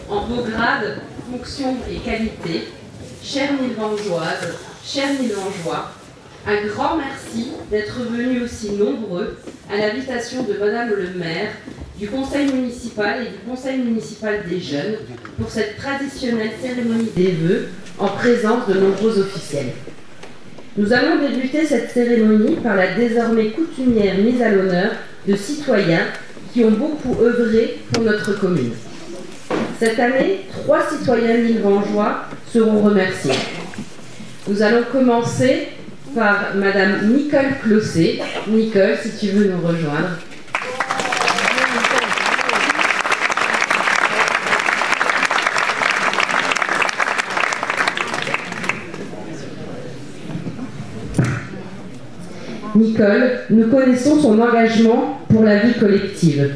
en vos grades, fonctions et qualités, chères Nilvangeoises, chers Nilvangeois, un grand merci d'être venus aussi nombreux à l'invitation de Madame le maire, du conseil municipal et du conseil municipal des jeunes pour cette traditionnelle cérémonie des vœux en présence de nombreux officiels. Nous allons débuter cette cérémonie par la désormais coutumière mise à l'honneur de citoyens qui ont beaucoup œuvré pour notre commune. Cette année, 3 citoyens nilvangeois seront remerciés. Nous allons commencer par Madame Nicole Closset. Nicole, si tu veux nous rejoindre. Nicole, nous connaissons son engagement pour la vie collective,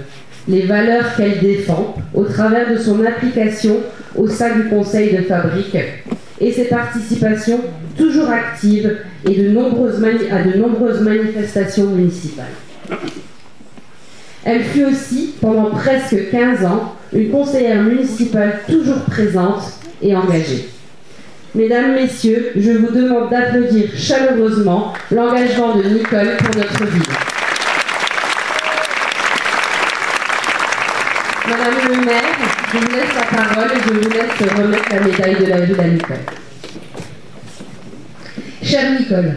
les valeurs qu'elle défend au travers de son application au sein du conseil de fabrique et ses participations toujours actives et à de nombreuses manifestations municipales. Elle fut aussi, pendant presque 15 ans, une conseillère municipale toujours présente et engagée. Mesdames, Messieurs, je vous demande d'applaudir chaleureusement l'engagement de Nicole pour notre ville. Madame le maire, je vous laisse la parole et je vous laisse remettre la médaille de la ville à Nicole. Chère Nicole,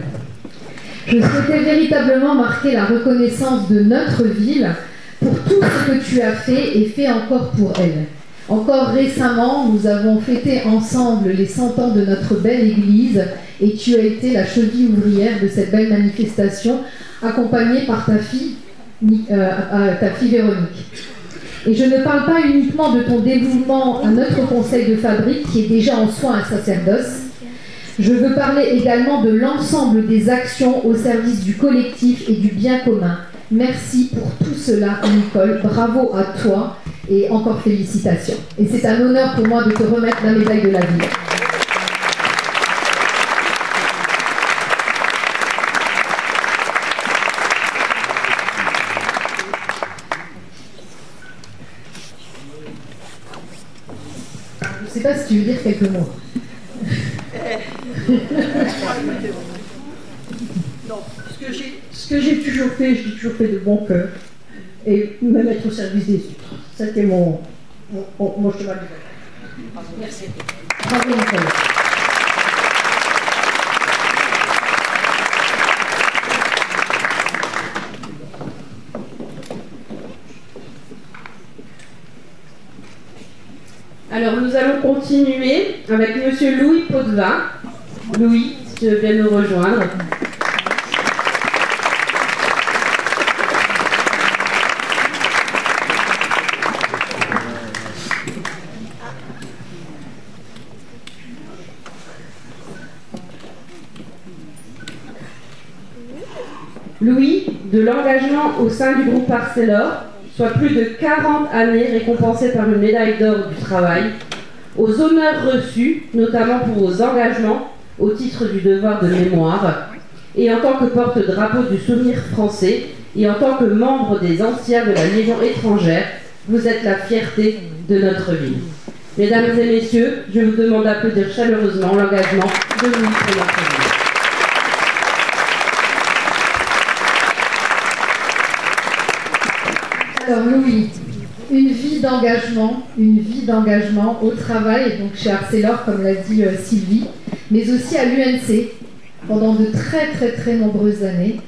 je souhaitais véritablement marquer la reconnaissance de notre ville pour tout ce que tu as fait et fait encore pour elle. Encore récemment, nous avons fêté ensemble les 100 ans de notre belle église et tu as été la cheville ouvrière de cette belle manifestation, accompagnée par ta fille Véronique. Et je ne parle pas uniquement de ton dévouement à notre conseil de fabrique, qui est déjà en soi un sacerdoce. Je veux parler également de l'ensemble des actions au service du collectif et du bien commun. Merci pour tout cela, Nicole. Bravo à toi et encore félicitations. Et c'est un honneur pour moi de te remettre la médaille de la ville. Je ne sais pas si tu veux dire quelques mots. Non, ce que j'ai toujours fait, je l'ai toujours fait de bon cœur. Et me mettre au service des autres. C'était mon cheval de bataille. Merci. Bravo, Nicolas. Alors, nous allons continuer avec Monsieur Louis Potvin. Louis, si tu veux bien nous rejoindre. Louis, de l'engagement au sein du groupe Arcelor, soit plus de 40 années récompensé par une médaille d'or du travail, aux honneurs reçus, notamment pour vos engagements au titre du devoir de mémoire, et en tant que porte-drapeau du souvenir français, et en tant que membre des anciens de la Légion étrangère, vous êtes la fierté de notre ville. Mesdames et messieurs, je vous demande d'applaudir chaleureusement l'engagement de Louis pour notre ville. Alors Louis, une vie d'engagement au travail, donc chez Arcelor, comme l'a dit Sylvie, mais aussi à l'UNC, pendant de très nombreuses années,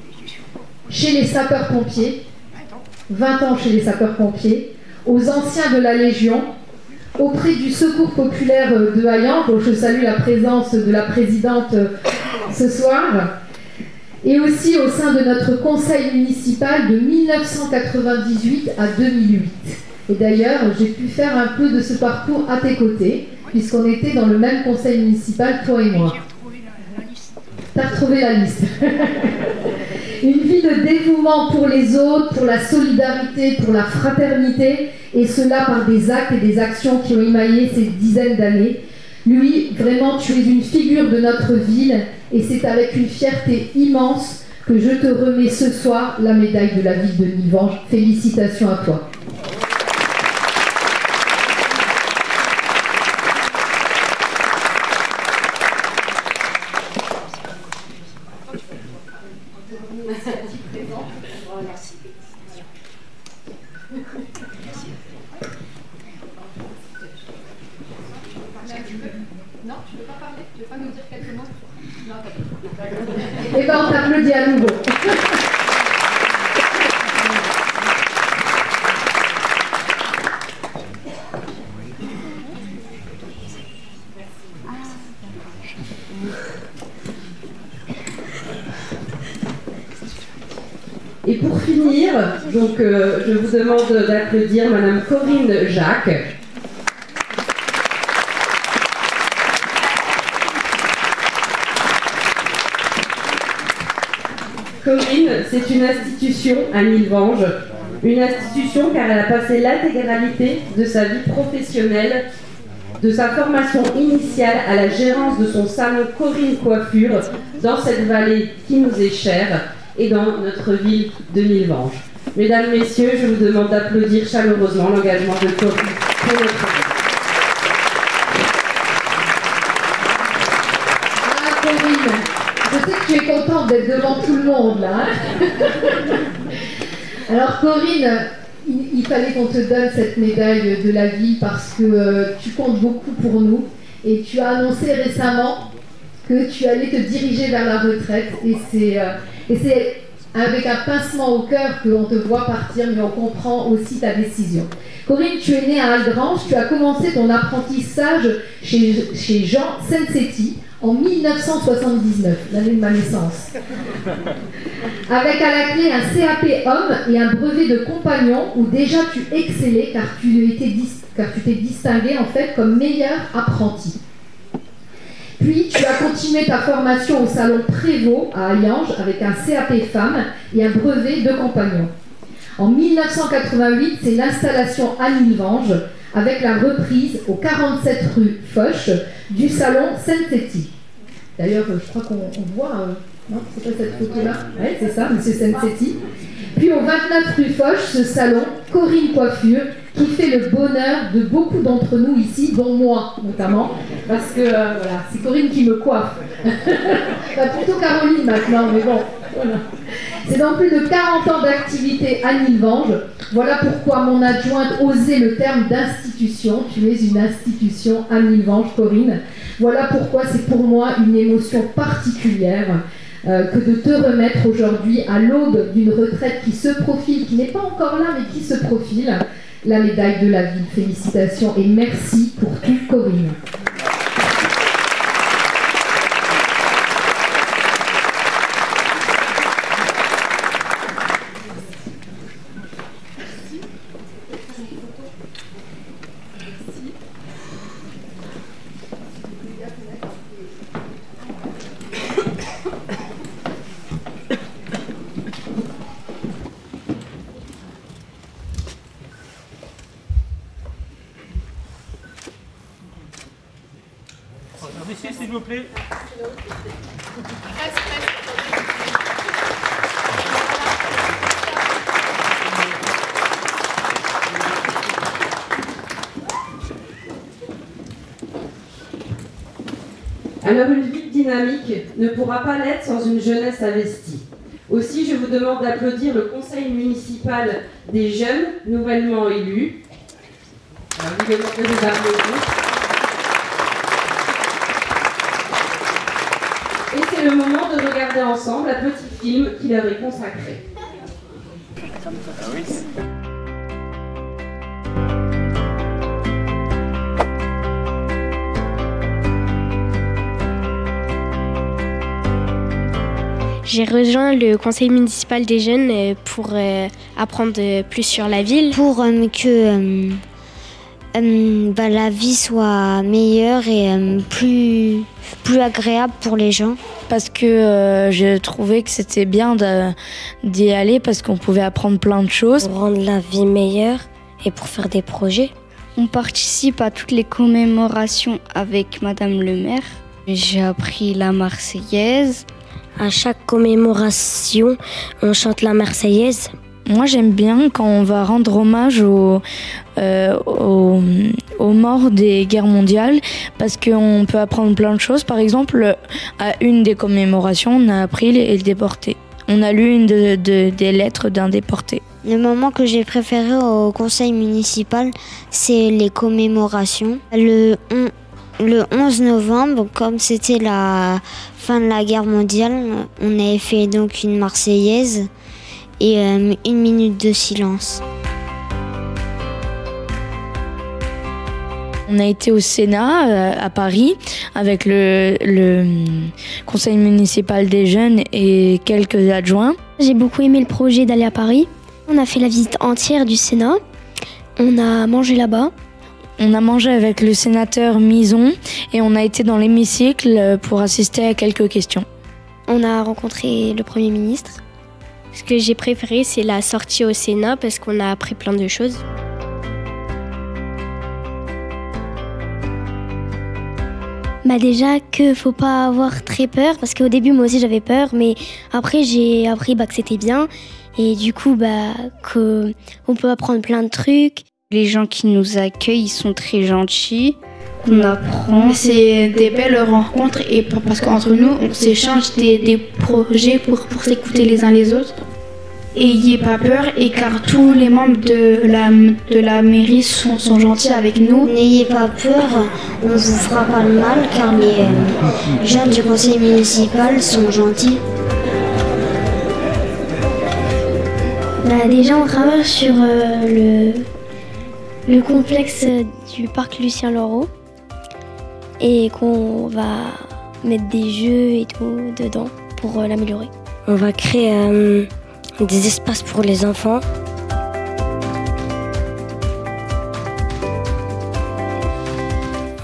chez les sapeurs-pompiers, 20 ans chez les sapeurs-pompiers, aux anciens de la Légion, auprès du Secours populaire de Hayan, dont je salue la présence de la présidente ce soir, et aussi au sein de notre conseil municipal de 1998 à 2008. Et d'ailleurs, j'ai pu faire un peu de ce parcours à tes côtés, puisqu'on était dans le même conseil municipal, toi et moi. T'as retrouvé la liste. Une vie de dévouement pour les autres, pour la solidarité, pour la fraternité, et cela par des actes et des actions qui ont émaillé ces dizaines d'années. Lui, vraiment, tu es une figure de notre ville, et c'est avec une fierté immense que je te remets ce soir la médaille de la ville de Nilvange. Félicitations à toi. aussi à titre présent. Merci. Non, tu ne veux pas parler? Tu ne veux pas nous dire quelques mots? Non, t'as. Eh bien, on t'applaudit à nouveau. Et pour finir, donc, je vous demande d'applaudir Madame Corinne Jacques. Corinne, c'est une institution à Nilvange, une institution car elle a passé l'intégralité de sa vie professionnelle, de sa formation initiale à la gérance de son salon Corinne Coiffure dans cette vallée qui nous est chère et dans notre ville de Nilvange. Mesdames, Messieurs, je vous demande d'applaudir chaleureusement l'engagement de Corinne pour notre ville. Ah, Corinne, je sais que tu es contente d'être devant tout le monde là. Alors Corinne, il fallait qu'on te donne cette médaille de la ville parce que tu comptes beaucoup pour nous et tu as annoncé récemment que tu allais te diriger vers la retraite et c'est avec un pincement au cœur qu'on te voit partir, mais on comprend aussi ta décision. Corinne, tu es née à Algrange, tu as commencé ton apprentissage chez Jean Sensetti en 1979, l'année de ma naissance. Avec à la clé un CAP homme et un brevet de compagnon où déjà tu excellais car tu t'es distingué en fait comme meilleur apprenti. Puis tu as continué ta formation au salon Prévost à Alliange avec un CAP femme et un brevet de compagnon. En 1988, c'est l'installation à Nilvange avec la reprise au 47 rue Foch du salon Sensetti. D'ailleurs, je crois qu'on voit, non, c'est pas cette photo-là? Oui, c'est ça, monsieur Sensetti. Puis au 29 rue Foch, ce salon Corinne Coiffure qui fait le bonheur de beaucoup d'entre nous ici, dont moi notamment, parce que voilà, c'est Corinne qui me coiffe. Enfin, plutôt Caroline maintenant, mais bon, voilà. C'est dans plus de 40 ans d'activité à Nilvange. Voilà pourquoi mon adjointe osait le terme d'institution. Tu es une institution à Nilvange, Corinne. Voilà pourquoi c'est pour moi une émotion particulière que de te remettre aujourd'hui à l'aube d'une retraite qui se profile, qui n'est pas encore là, mais qui se profile, la médaille de la ville. Félicitations et merci pour tout, Corinne. Ici, s'il vous plaît. Alors une ville dynamique ne pourra pas l'être sans une jeunesse investie. Aussi, je vous demande d'applaudir le conseil municipal des jeunes nouvellement élus. Alors, vous demandez de vous applaudir. Et c'est le moment de regarder ensemble un petit film qui leur est consacré. Ah oui. J'ai rejoint le conseil municipal des jeunes pour apprendre plus sur la ville. Pour que la vie soit meilleure et plus agréable pour les gens. Parce que je trouvais que c'était bien d'y aller parce qu'on pouvait apprendre plein de choses. Pour rendre la vie meilleure et pour faire des projets. On participe à toutes les commémorations avec Madame le maire. J'ai appris la Marseillaise. À chaque commémoration, on chante la Marseillaise. Moi, j'aime bien quand on va rendre hommage aux morts des guerres mondiales parce qu'on peut apprendre plein de choses. Par exemple, à une des commémorations, on a appris les déportés. On a lu une des lettres d'un déporté. Le moment que j'ai préféré au conseil municipal, c'est les commémorations. Le 11 novembre, comme c'était la fin de la guerre mondiale, on avait fait donc une Marseillaise et 1 minute de silence. On a été au Sénat à Paris avec le conseil municipal des jeunes et quelques adjoints. J'ai beaucoup aimé le projet d'aller à Paris. On a fait la visite entière du Sénat. On a mangé là-bas. On a mangé avec le sénateur Mison et on a été dans l'hémicycle pour assister à quelques questions. On a rencontré le Premier ministre. Ce que j'ai préféré, c'est la sortie au Sénat parce qu'on a appris plein de choses. Déjà que faut pas avoir très peur parce qu'au début moi aussi j'avais peur, mais après j'ai appris que c'était bien et du coup qu'on peut apprendre plein de trucs. Les gens qui nous accueillent, ils sont très gentils. On apprend. C'est des belles rencontres et parce qu'entre nous on s'échange des projets pour s'écouter les uns les autres. Ayez pas peur et car tous les membres de la mairie sont gentils avec nous. N'ayez pas peur, on vous fera pas le mal car les gens du conseil municipal sont gentils. Déjà on travaille sur le complexe du parc Lucien Loraux et qu'on va mettre des jeux et tout dedans pour l'améliorer. On va créer des espaces pour les enfants.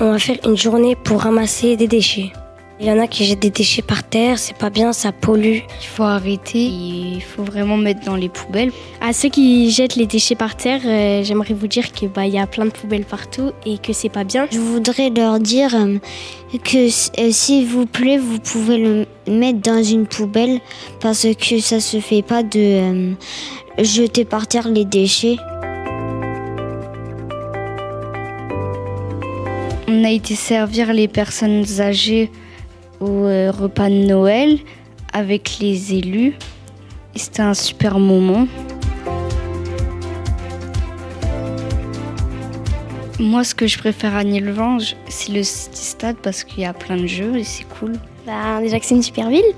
On va faire une journée pour ramasser des déchets. Il y en a qui jettent des déchets par terre, c'est pas bien, ça pollue. Il faut arrêter, il faut vraiment mettre dans les poubelles. À ceux qui jettent les déchets par terre, j'aimerais vous dire que y a plein de poubelles partout et que c'est pas bien. Je voudrais leur dire que s'il vous plaît, vous pouvez le mettre dans une poubelle parce que ça se fait pas de jeter par terre les déchets. On a été servir les personnes âgées au repas de Noël avec les élus. C'était un super moment. Moi, ce que je préfère à Nilvange, c'est le City Stade parce qu'il y a plein de jeux et c'est cool. Déjà que c'est une super ville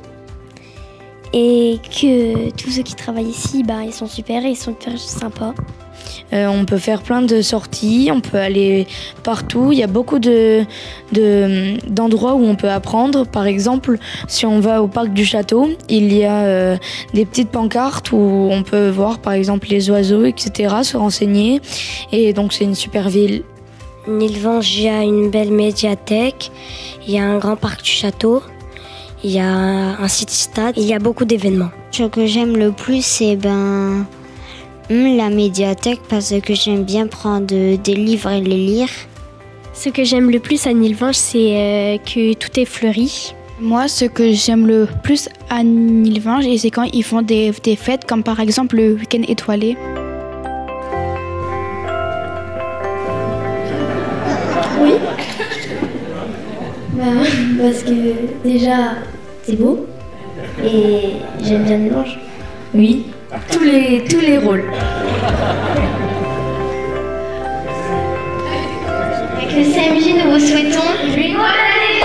et que tous ceux qui travaillent ici, ils sont super et ils sont super sympas. On peut faire plein de sorties, on peut aller partout. Il y a beaucoup d'endroits où on peut apprendre. Par exemple, si on va au parc du château, il y a des petites pancartes où on peut voir par exemple les oiseaux, etc., se renseigner. Et donc c'est une super ville. Nilvange, il y a une belle médiathèque, il y a un grand parc du château, il y a un city stade, il y a beaucoup d'événements. Ce que j'aime le plus, c'est la médiathèque parce que j'aime bien prendre des livres et les lire. Ce que j'aime le plus à Nilvange, c'est que tout est fleuri. Moi, ce que j'aime le plus à Nilvange, c'est quand ils font des fêtes, comme par exemple le week-end étoilé. Oui. Parce que déjà, c'est beau et j'aime bien Nilvange. Oui. Tous les rôles. Avec le CMJ, nous vous souhaitons une bonne année 2025.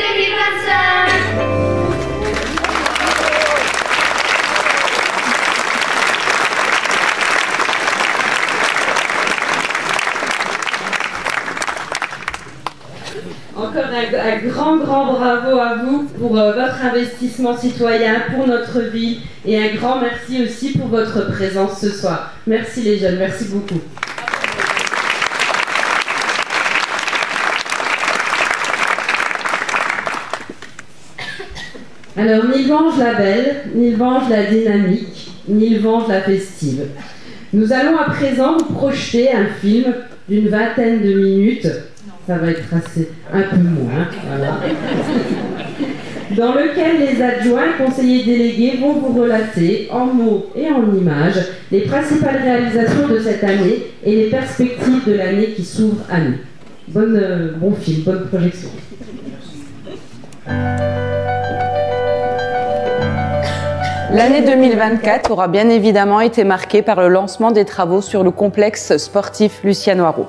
Encore un grand bravo à vous pour votre investissement citoyen pour notre ville et un grand merci aussi pour votre présence ce soir. Merci les jeunes, merci beaucoup. Alors Nilvange la belle, Nilvange la dynamique, Nilvange la festive. Nous allons à présent vous projeter un film d'une vingtaine de minutes. Ça va être assez un peu moins, voilà. Dans lequel les adjoints et conseillers délégués vont vous relater, en mots et en images, les principales réalisations de cette année et les perspectives de l'année qui s'ouvre à nous. Bon film, bonne projection. L'année 2024 aura bien évidemment été marquée par le lancement des travaux sur le complexe sportif Luciano Haro.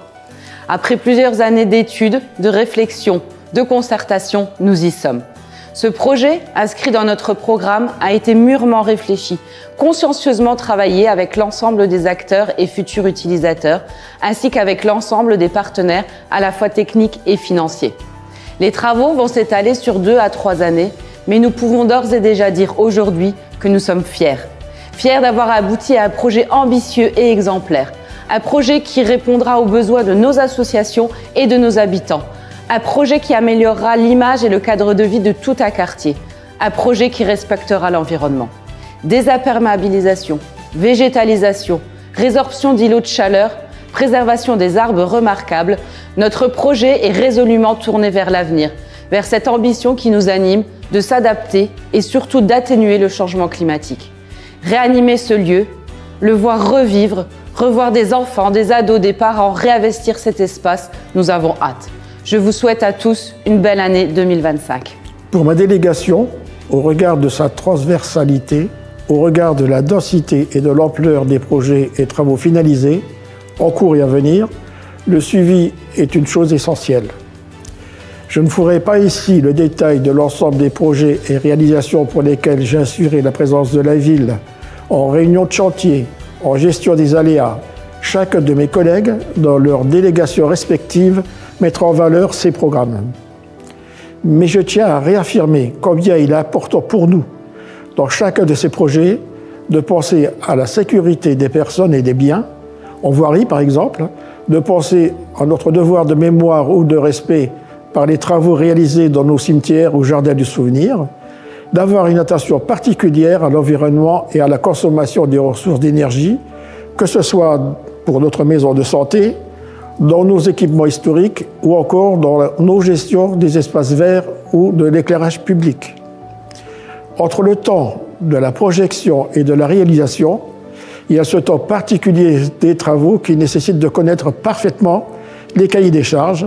Après plusieurs années d'études, de réflexion, de concertation, nous y sommes. Ce projet, inscrit dans notre programme, a été mûrement réfléchi, consciencieusement travaillé avec l'ensemble des acteurs et futurs utilisateurs, ainsi qu'avec l'ensemble des partenaires à la fois techniques et financiers. Les travaux vont s'étaler sur 2 à 3 années, mais nous pouvons d'ores et déjà dire aujourd'hui que nous sommes fiers. Fiers d'avoir abouti à un projet ambitieux et exemplaire. Un projet qui répondra aux besoins de nos associations et de nos habitants. Un projet qui améliorera l'image et le cadre de vie de tout un quartier. Un projet qui respectera l'environnement. Désimperméabilisation, végétalisation, résorption d'îlots de chaleur, préservation des arbres remarquables, notre projet est résolument tourné vers l'avenir, vers cette ambition qui nous anime de s'adapter et surtout d'atténuer le changement climatique. Réanimer ce lieu, le voir revivre, revoir des enfants, des ados, des parents réinvestir cet espace, nous avons hâte. Je vous souhaite à tous une belle année 2025. Pour ma délégation, au regard de sa transversalité, au regard de la densité et de l'ampleur des projets et travaux finalisés, en cours et à venir, le suivi est une chose essentielle. Je ne ferai pas ici le détail de l'ensemble des projets et réalisations pour lesquels j'ai assuré la présence de la ville en réunion de chantier, en gestion des aléas. Chacun de mes collègues, dans leurs délégations respectives, mettra en valeur ces programmes. Mais je tiens à réaffirmer combien il est important pour nous, dans chacun de ces projets, de penser à la sécurité des personnes et des biens, en voirie par exemple, de penser à notre devoir de mémoire ou de respect par les travaux réalisés dans nos cimetières ou jardins du souvenir, d'avoir une attention particulière à l'environnement et à la consommation des ressources d'énergie, que ce soit pour notre maison de santé, dans nos équipements historiques ou encore dans nos gestions des espaces verts ou de l'éclairage public. Entre le temps de la projection et de la réalisation, il y a ce temps particulier des travaux qui nécessite de connaître parfaitement les cahiers des charges,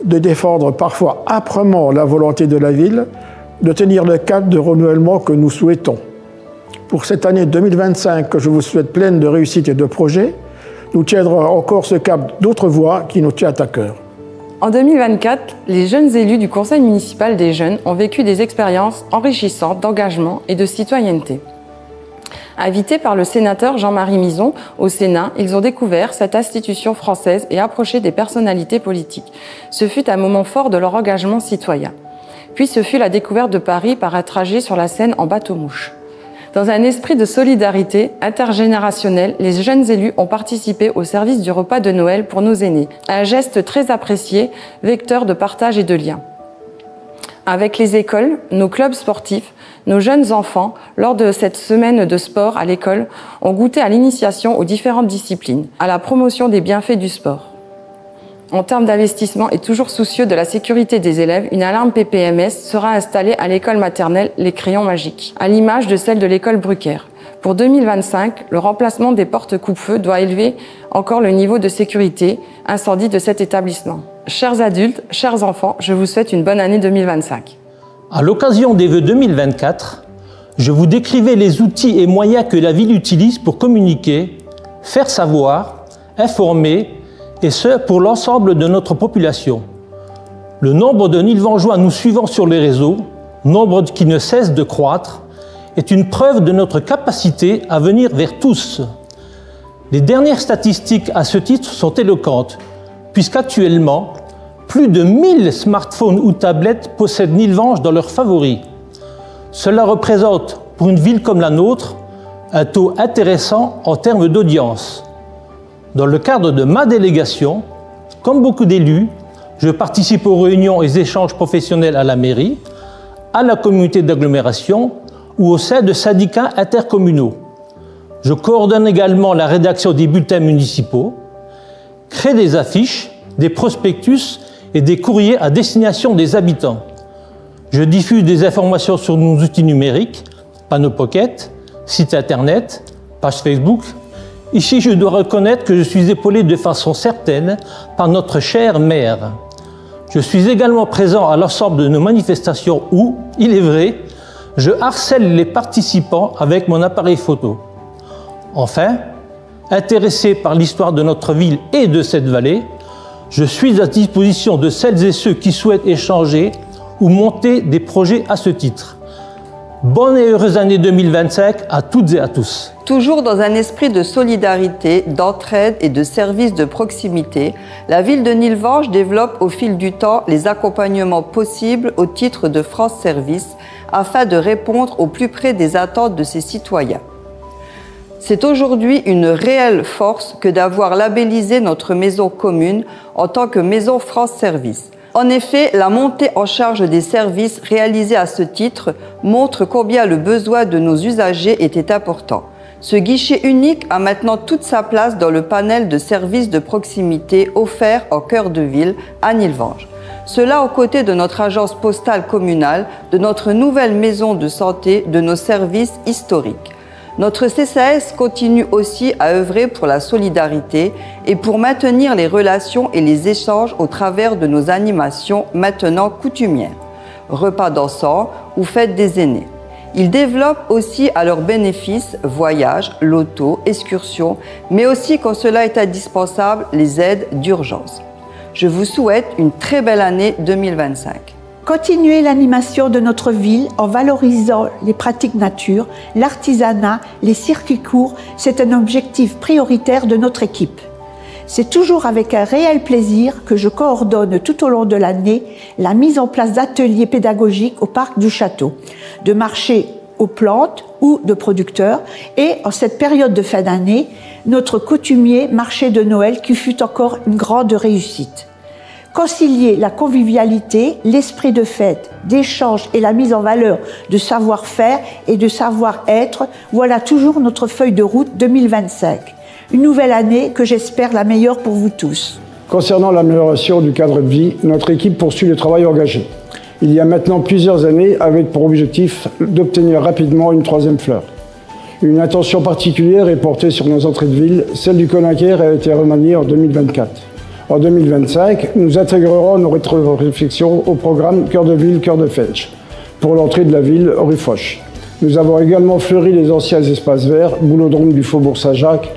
de défendre parfois âprement la volonté de la ville, de tenir le cap de renouvellement que nous souhaitons. Pour cette année 2025, que je vous souhaite pleine de réussite et de projets, nous tiendrons encore ce cap d'autres voies qui nous tiennent à cœur. En 2024, les jeunes élus du Conseil municipal des jeunes ont vécu des expériences enrichissantes d'engagement et de citoyenneté. Invités par le sénateur Jean-Marie Mison au Sénat, ils ont découvert cette institution française et approché des personnalités politiques. Ce fut un moment fort de leur engagement citoyen. Puis ce fut la découverte de Paris par un trajet sur la Seine en bateau-mouche. Dans un esprit de solidarité intergénérationnelle, les jeunes élus ont participé au service du repas de Noël pour nos aînés. Un geste très apprécié, vecteur de partage et de lien. Avec les écoles, nos clubs sportifs, nos jeunes enfants, lors de cette semaine de sport à l'école, ont goûté à l'initiation aux différentes disciplines, à la promotion des bienfaits du sport. En termes d'investissement et toujours soucieux de la sécurité des élèves, une alarme PPMS sera installée à l'école maternelle Les Crayons Magiques, à l'image de celle de l'école Brucker. Pour 2025, le remplacement des portes coupe-feu doit élever encore le niveau de sécurité incendie de cet établissement. Chers adultes, chers enfants, je vous souhaite une bonne année 2025. À l'occasion des vœux 2024, je vous décrivais les outils et moyens que la ville utilise pour communiquer, faire savoir, informer, et ce, pour l'ensemble de notre population. Le nombre de Nilvangeois nous suivant sur les réseaux, nombre qui ne cesse de croître, est une preuve de notre capacité à venir vers tous. Les dernières statistiques à ce titre sont éloquentes, puisqu'actuellement, plus de 1000 smartphones ou tablettes possèdent Nilvange dans leurs favoris. Cela représente, pour une ville comme la nôtre, un taux intéressant en termes d'audience. Dans le cadre de ma délégation, comme beaucoup d'élus, je participe aux réunions et échanges professionnels à la mairie, à la communauté d'agglomération ou au sein de syndicats intercommunaux. Je coordonne également la rédaction des bulletins municipaux, crée des affiches, des prospectus et des courriers à destination des habitants. Je diffuse des informations sur nos outils numériques, panneaux pocket, sites internet, pages Facebook. Ici, je dois reconnaître que je suis épaulé de façon certaine par notre chère maire. Je suis également présent à l'ensemble de nos manifestations où, il est vrai, je harcèle les participants avec mon appareil photo. Enfin, intéressé par l'histoire de notre ville et de cette vallée, je suis à disposition de celles et ceux qui souhaitent échanger ou monter des projets à ce titre. Bonne et heureuse année 2025 à toutes et à tous. Toujours dans un esprit de solidarité, d'entraide et de service de proximité, la ville de Nilvange développe au fil du temps les accompagnements possibles au titre de France Service afin de répondre au plus près des attentes de ses citoyens. C'est aujourd'hui une réelle force que d'avoir labellisé notre maison commune en tant que maison France Service. En effet, la montée en charge des services réalisés à ce titre montre combien le besoin de nos usagers était important. Ce guichet unique a maintenant toute sa place dans le panel de services de proximité offerts en cœur de ville à Nilvange. Cela aux côtés de notre agence postale communale, de notre nouvelle maison de santé, de nos services historiques. Notre CCAS continue aussi à œuvrer pour la solidarité et pour maintenir les relations et les échanges au travers de nos animations maintenant coutumières, repas dansants ou fêtes des aînés. Ils développent aussi à leur bénéfice voyages, lotos, excursions, mais aussi quand cela est indispensable, les aides d'urgence. Je vous souhaite une très belle année 2025. Continuer l'animation de notre ville en valorisant les pratiques nature, l'artisanat, les circuits courts, c'est un objectif prioritaire de notre équipe. C'est toujours avec un réel plaisir que je coordonne tout au long de l'année la mise en place d'ateliers pédagogiques au parc du château, de marchés aux plantes ou de producteurs et en cette période de fin d'année, notre coutumier marché de Noël qui fut encore une grande réussite. Concilier la convivialité, l'esprit de fête, d'échange et la mise en valeur de savoir-faire et de savoir-être, voilà toujours notre feuille de route 2025. Une nouvelle année que j'espère la meilleure pour vous tous. Concernant l'amélioration du cadre de vie, notre équipe poursuit le travail engagé. Il y a maintenant plusieurs années avec pour objectif d'obtenir rapidement une troisième fleur. Une attention particulière est portée sur nos entrées de ville. Celle du Conaquer a été remaniée en 2024. En 2025, nous intégrerons nos rétro-réflexions au programme Cœur de Ville, Cœur de Fench pour l'entrée de la ville rue Foch. Nous avons également fleuri les anciens espaces verts, boulodrome du Faubourg Saint-Jacques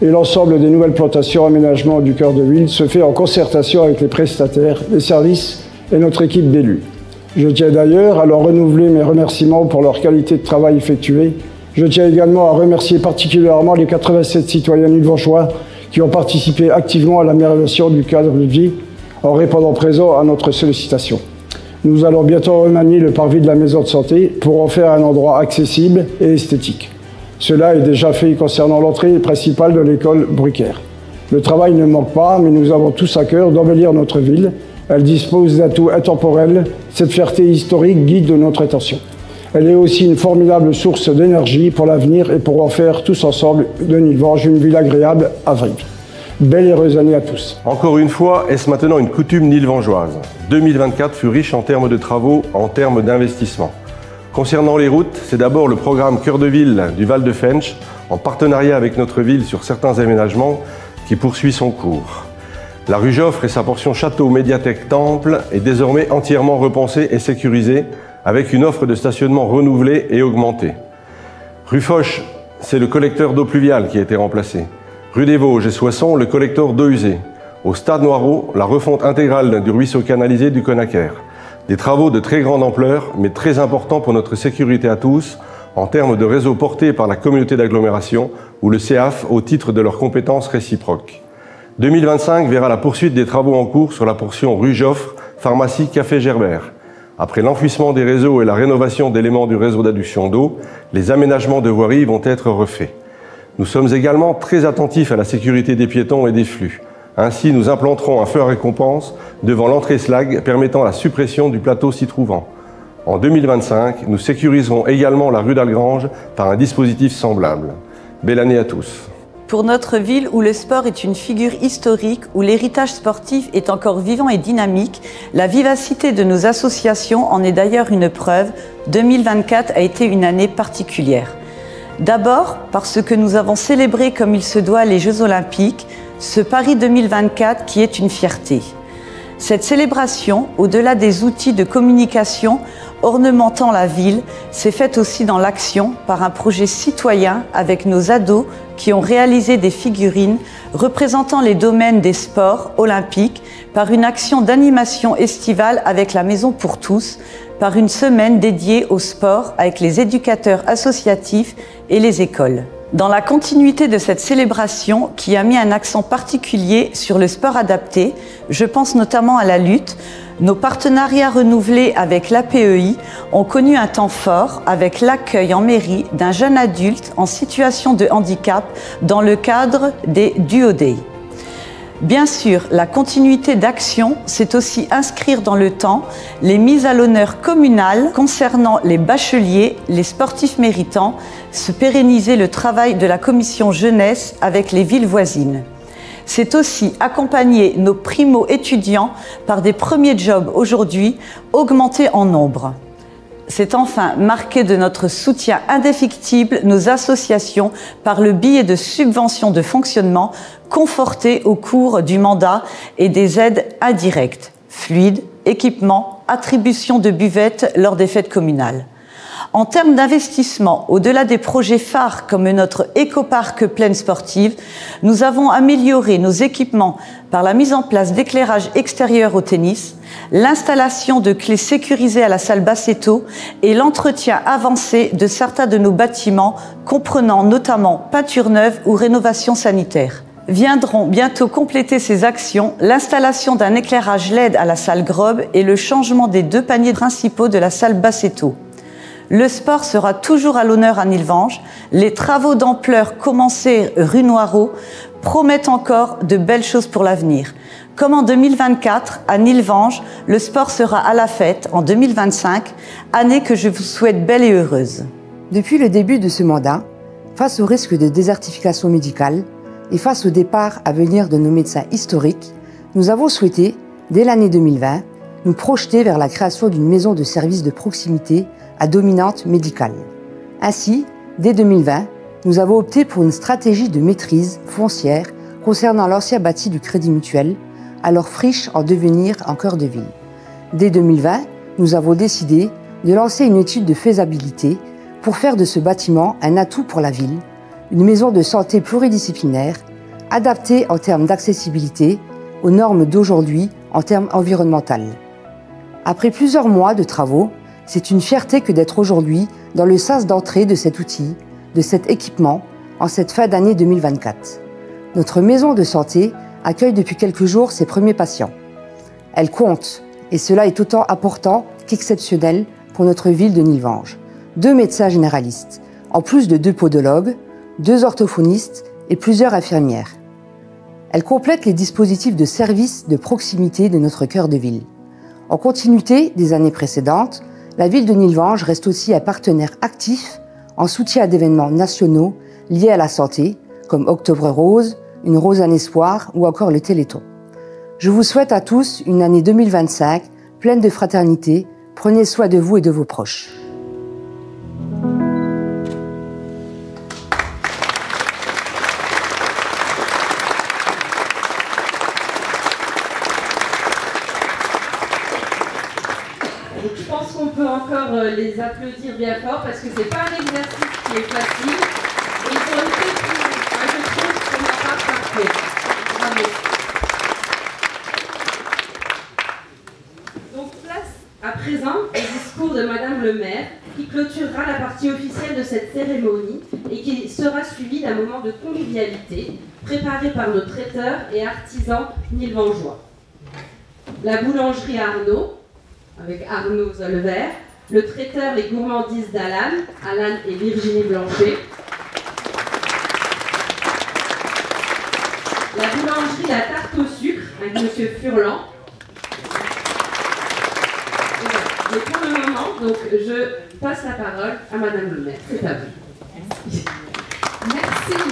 et l'ensemble des nouvelles plantations aménagement du Cœur de Ville se fait en concertation avec les prestataires, les services et notre équipe d'élus. Je tiens d'ailleurs à leur renouveler mes remerciements pour leur qualité de travail effectuée. Je tiens également à remercier particulièrement les 87 citoyens nilvangeois qui ont participé activement à l'amélioration du cadre de vie en répondant présent à notre sollicitation. Nous allons bientôt remanier le parvis de la maison de santé pour en faire un endroit accessible et esthétique. Cela est déjà fait concernant l'entrée principale de l'école Bruckner. Le travail ne manque pas, mais nous avons tous à cœur d'embellir notre ville. Elle dispose d'atouts intemporels. Cette fierté historique guide notre attention. Elle est aussi une formidable source d'énergie pour l'avenir et pour en faire tous ensemble de Nilvange une ville agréable à vivre. Belle et heureuse année à tous. Encore une fois, est-ce maintenant une coutume nilvangeoise? 2024 fut riche en termes de travaux, en termes d'investissement. Concernant les routes, c'est d'abord le programme Cœur de Ville du Val de Fench, en partenariat avec notre ville sur certains aménagements, qui poursuit son cours. La rue Joffre et sa portion Château, Médiathèque, Temple est désormais entièrement repensée et sécurisée, avec une offre de stationnement renouvelée et augmentée. Rue Foch, c'est le collecteur d'eau pluviale qui a été remplacé. Rue des Vosges et Soissons, le collecteur d'eau usée. Au Stade Noireau, la refonte intégrale du ruisseau canalisé du Conaquer. Des travaux de très grande ampleur, mais très importants pour notre sécurité à tous, en termes de réseaux portés par la communauté d'agglomération ou le CEAF au titre de leurs compétences réciproques. 2025 verra la poursuite des travaux en cours sur la portion rue Joffre, pharmacie Café Gerbert. Après l'enfouissement des réseaux et la rénovation d'éléments du réseau d'adduction d'eau, les aménagements de voirie vont être refaits. Nous sommes également très attentifs à la sécurité des piétons et des flux. Ainsi, nous implanterons un feu à récompense devant l'entrée Slag permettant la suppression du plateau s'y trouvant. En 2025, nous sécuriserons également la rue d'Algrange par un dispositif semblable. Belle année à tous. Pour notre ville où le sport est une figure historique, où l'héritage sportif est encore vivant et dynamique, la vivacité de nos associations en est d'ailleurs une preuve. 2024 a été une année particulière. D'abord parce que nous avons célébré comme il se doit les Jeux Olympiques, ce Paris 2024 qui est une fierté. Cette célébration, au-delà des outils de communication, ornementant la ville s'est faite aussi dans l'action par un projet citoyen avec nos ados qui ont réalisé des figurines représentant les domaines des sports olympiques par une action d'animation estivale avec la Maison pour tous, par une semaine dédiée au sport avec les éducateurs associatifs et les écoles. Dans la continuité de cette célébration qui a mis un accent particulier sur le sport adapté, je pense notamment à la lutte, nos partenariats renouvelés avec l'APEI ont connu un temps fort avec l'accueil en mairie d'un jeune adulte en situation de handicap dans le cadre des Duo Day. Bien sûr, la continuité d'action, c'est aussi inscrire dans le temps les mises à l'honneur communales concernant les bacheliers, les sportifs méritants, se pérenniser le travail de la commission jeunesse avec les villes voisines. C'est aussi accompagner nos primo-étudiants par des premiers jobs aujourd'hui augmentés en nombre. C'est enfin marquer de notre soutien indéfectible nos associations par le biais de subventions de fonctionnement confortées au cours du mandat et des aides indirectes, fluides, équipements, attribution de buvettes lors des fêtes communales. En termes d'investissement, au-delà des projets phares comme notre écoparc plaine sportive, nous avons amélioré nos équipements par la mise en place d'éclairage extérieur au tennis, l'installation de clés sécurisées à la salle Bassetto et l'entretien avancé de certains de nos bâtiments, comprenant notamment peinture neuve ou rénovation sanitaire. Viendront bientôt compléter ces actions l'installation d'un éclairage LED à la salle Grob et le changement des 2 paniers principaux de la salle Bassetto. Le sport sera toujours à l'honneur à Nilvange. Les travaux d'ampleur commencés rue Noireau promettent encore de belles choses pour l'avenir. Comme en 2024, à Nilvange, le sport sera à la fête en 2025, année que je vous souhaite belle et heureuse. Depuis le début de ce mandat, face au risque de désertification médicale et face au départ à venir de nos médecins historiques, nous avons souhaité, dès l'année 2020, nous projeter vers la création d'une maison de services de proximité à dominante médicale. Ainsi, dès 2020, nous avons opté pour une stratégie de maîtrise foncière concernant l'ancien bâti du Crédit Mutuel, alors friche en devenir en cœur de ville. Dès 2020, nous avons décidé de lancer une étude de faisabilité pour faire de ce bâtiment un atout pour la ville, une maison de santé pluridisciplinaire, adaptée en termes d'accessibilité aux normes d'aujourd'hui en termes environnementaux. Après plusieurs mois de travaux, c'est une fierté que d'être aujourd'hui dans le sas d'entrée de cet outil, de cet équipement, en cette fin d'année 2024. Notre maison de santé accueille depuis quelques jours ses premiers patients. Elle compte, et cela est autant important qu'exceptionnel pour notre ville de Nilvange. 2 médecins généralistes, en plus de 2 podologues, 2 orthophonistes et plusieurs infirmières. Elle complète les dispositifs de services de proximité de notre cœur de ville. En continuité des années précédentes, la ville de Nilvange reste aussi un partenaire actif en soutien à d'événements nationaux liés à la santé, comme Octobre Rose, une Rose en Espoir ou encore le Téléthon. Je vous souhaite à tous une année 2025 pleine de fraternité. Prenez soin de vous et de vos proches. Je pense qu'on peut encore les applaudir bien fort parce que c'est pas un exercice qui est facile et ils ont été je trouve qu'on n'a pas parfait. Bravo. Donc place à présent au discours de Madame le maire qui clôturera la partie officielle de cette cérémonie et qui sera suivie d'un moment de convivialité préparé par nos traiteurs et artisans nilvangeois. La boulangerie Arnaud avec Arnaud Zolver, le traiteur Les Gourmandises d'Alan, Alan et Virginie Blanchet, la boulangerie La Tarte au sucre avec Monsieur Furlan. Mais pour le moment, donc, je passe la parole à Madame le maire. C'est à vous. Merci. Merci.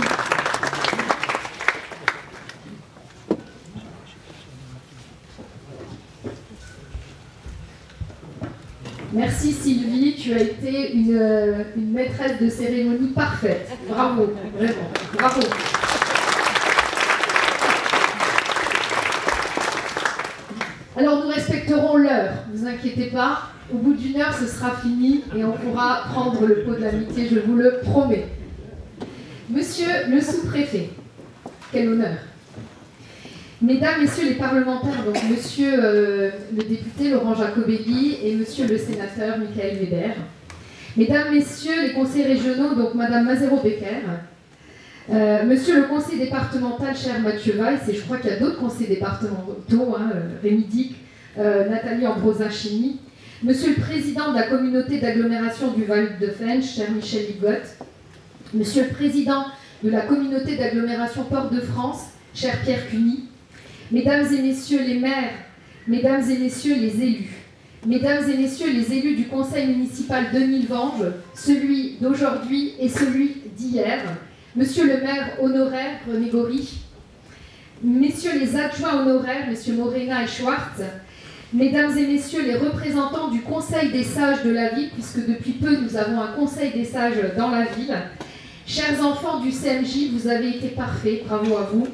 Merci Sylvie, tu as été une maîtresse de cérémonie parfaite. Bravo, vraiment, bravo. Alors nous respecterons l'heure, ne vous inquiétez pas. Au bout d'1 heure, ce sera fini et on pourra prendre le pot de l'amitié, je vous le promets. Monsieur le sous-préfet, quel honneur. Mesdames, Messieurs les parlementaires, donc Monsieur le député Laurent Jacobelli et Monsieur le sénateur Michael Weber. Mesdames, Messieurs les conseillers régionaux, donc Madame Mazero-Becker. Monsieur le conseiller départemental, cher Mathieu Weiss, et je crois qu'il y a d'autres conseillers départementaux, Rémi Dick, Nathalie Ambrosin-Chimie. Monsieur le président de la communauté d'agglomération du Val de Fensch, cher Michel Ligotte. Monsieur le président de la communauté d'agglomération Port-de-France, cher Pierre Cuny. Mesdames et messieurs les maires, mesdames et messieurs les élus, mesdames et messieurs les élus du conseil municipal de Nilvange, celui d'aujourd'hui et celui d'hier, monsieur le maire honoraire René Gory, messieurs les adjoints honoraires, messieurs Morena et Schwartz, mesdames et messieurs les représentants du conseil des sages de la ville, puisque depuis peu nous avons un conseil des sages dans la ville, chers enfants du CMJ, vous avez été parfaits, bravo à vous.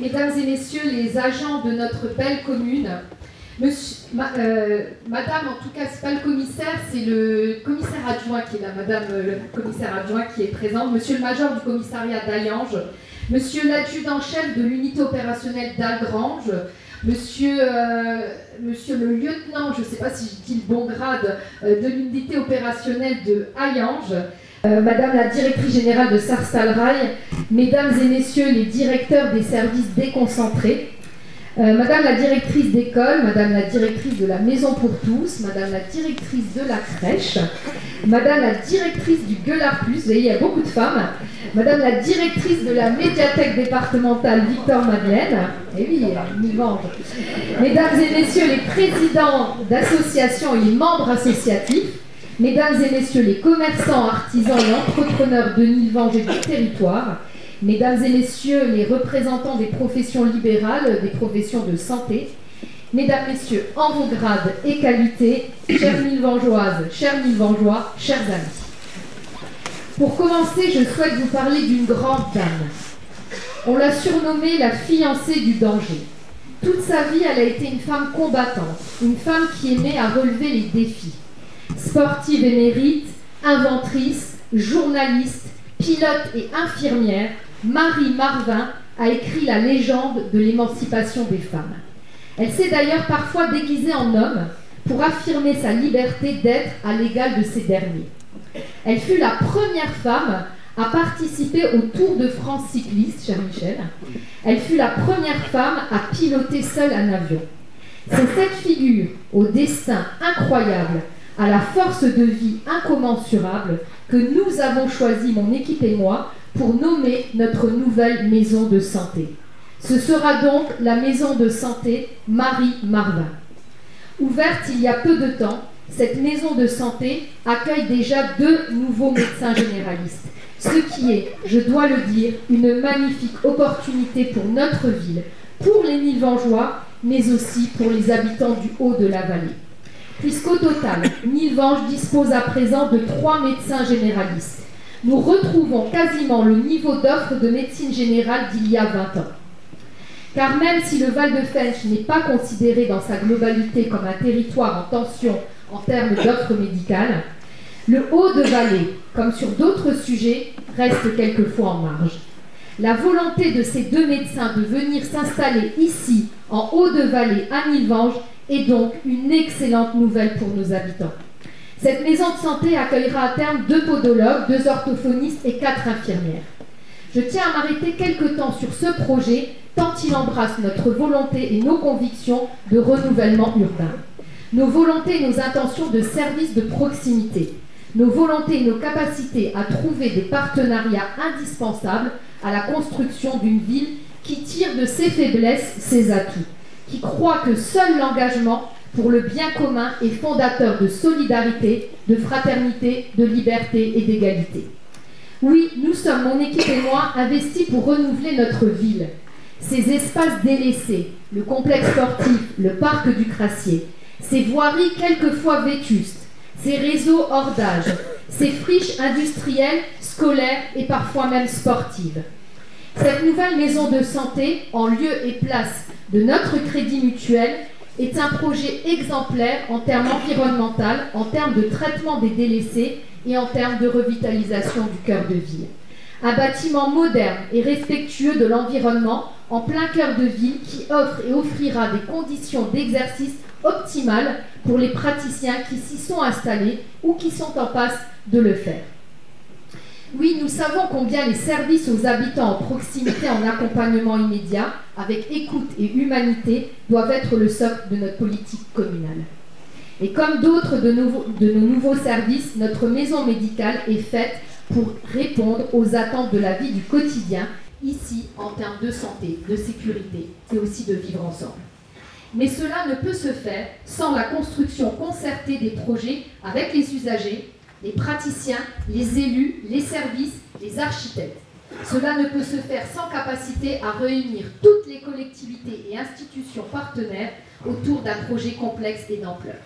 Mesdames et messieurs les agents de notre belle commune, madame, en tout cas, c'est pas le commissaire, c'est le commissaire adjoint qui est là, madame le commissaire adjoint qui est présent, monsieur le major du commissariat d'Alliange, monsieur l'adjudant-chef de l'unité opérationnelle d'Algrange, monsieur le lieutenant, je ne sais pas si je dis le bon grade, de l'unité opérationnelle de Hayange, Madame la directrice générale de Sarstalrail, Mesdames et Messieurs les directeurs des services déconcentrés, Madame la directrice d'école, Madame la directrice de la Maison pour tous, Madame la directrice de la crèche, Madame la directrice du Gueulard Plus, vous voyez, il y a beaucoup de femmes, Madame la directrice de la médiathèque départementale Victor Madeleine, et oui, Nilvange, Mesdames et Messieurs les présidents d'associations et les membres associatifs, Mesdames et Messieurs les commerçants, artisans et entrepreneurs de Nilvange et du territoire, Mesdames et Messieurs les représentants des professions libérales, des professions de santé, Mesdames, Messieurs, en vos grades et qualités, chères Nilvangeoises, chers Nilvangeois, chers amis. Pour commencer, je souhaite vous parler d'une grande dame. On l'a surnommée la fiancée du danger. Toute sa vie, elle a été une femme combattante, une femme qui aimait à relever les défis. Sportive émérite, inventrice, journaliste, pilote et infirmière, Marie Marvin a écrit la légende de l'émancipation des femmes. Elle s'est d'ailleurs parfois déguisée en homme pour affirmer sa liberté d'être à l'égal de ces derniers. Elle fut la première femme à participer au Tour de France cycliste, cher Michel. Elle fut la première femme à piloter seule un avion. C'est cette figure au destin incroyable, à la force de vie incommensurable, que nous avons choisi, mon équipe et moi, pour nommer notre nouvelle maison de santé. Ce sera donc la maison de santé Marie Marvin. Ouverte il y a peu de temps, cette maison de santé accueille déjà 2 nouveaux médecins généralistes, ce qui est, je dois le dire, une magnifique opportunité pour notre ville, pour les Nilvangeois, mais aussi pour les habitants du haut de la vallée. Puisqu'au total, Nilvange dispose à présent de 3 médecins généralistes. Nous retrouvons quasiment le niveau d'offre de médecine générale d'il y a 20 ans. Car même si le Val de Fensch n'est pas considéré dans sa globalité comme un territoire en tension en termes d'offres médicales, le Haut-de-Vallée, comme sur d'autres sujets, reste quelquefois en marge. La volonté de ces 2 médecins de venir s'installer ici, en Haut-de-Vallée, à Nilvange, est donc une excellente nouvelle pour nos habitants. Cette maison de santé accueillera à terme 2 podologues, 2 orthophonistes et 4 infirmières. Je tiens à m'arrêter quelque temps sur ce projet, tant il embrasse notre volonté et nos convictions de renouvellement urbain. Nos volontés et nos intentions de service de proximité. Nos volontés et nos capacités à trouver des partenariats indispensables à la construction d'une ville qui tire de ses faiblesses ses atouts, qui croit que seul l'engagement pour le bien commun est fondateur de solidarité, de fraternité, de liberté et d'égalité. Oui, nous sommes, mon équipe et moi, investis pour renouveler notre ville. Ces espaces délaissés, le complexe sportif, le parc du Crassier, ces voiries quelquefois vétustes, ces réseaux hors d'âge, ces friches industrielles, scolaires et parfois même sportives. Cette nouvelle maison de santé, en lieu et place de notre crédit mutuel, est un projet exemplaire en termes environnementaux, en termes de traitement des délaissés et en termes de revitalisation du cœur de ville. Un bâtiment moderne et respectueux de l'environnement en plein cœur de ville qui offre et offrira des conditions d'exercice optimales pour les praticiens qui s'y sont installés ou qui sont en passe de le faire. Oui, nous savons combien les services aux habitants en proximité, en accompagnement immédiat, avec écoute et humanité, doivent être le socle de notre politique communale. Et comme d'autres de nos nouveaux services, notre maison médicale est faite pour répondre aux attentes de la vie du quotidien, ici en termes de santé, de sécurité et aussi de vivre ensemble. Mais cela ne peut se faire sans la construction concertée des projets avec les usagers, les praticiens, les élus, les services, les architectes. Cela ne peut se faire sans capacité à réunir toutes les collectivités et institutions partenaires autour d'un projet complexe et d'ampleur.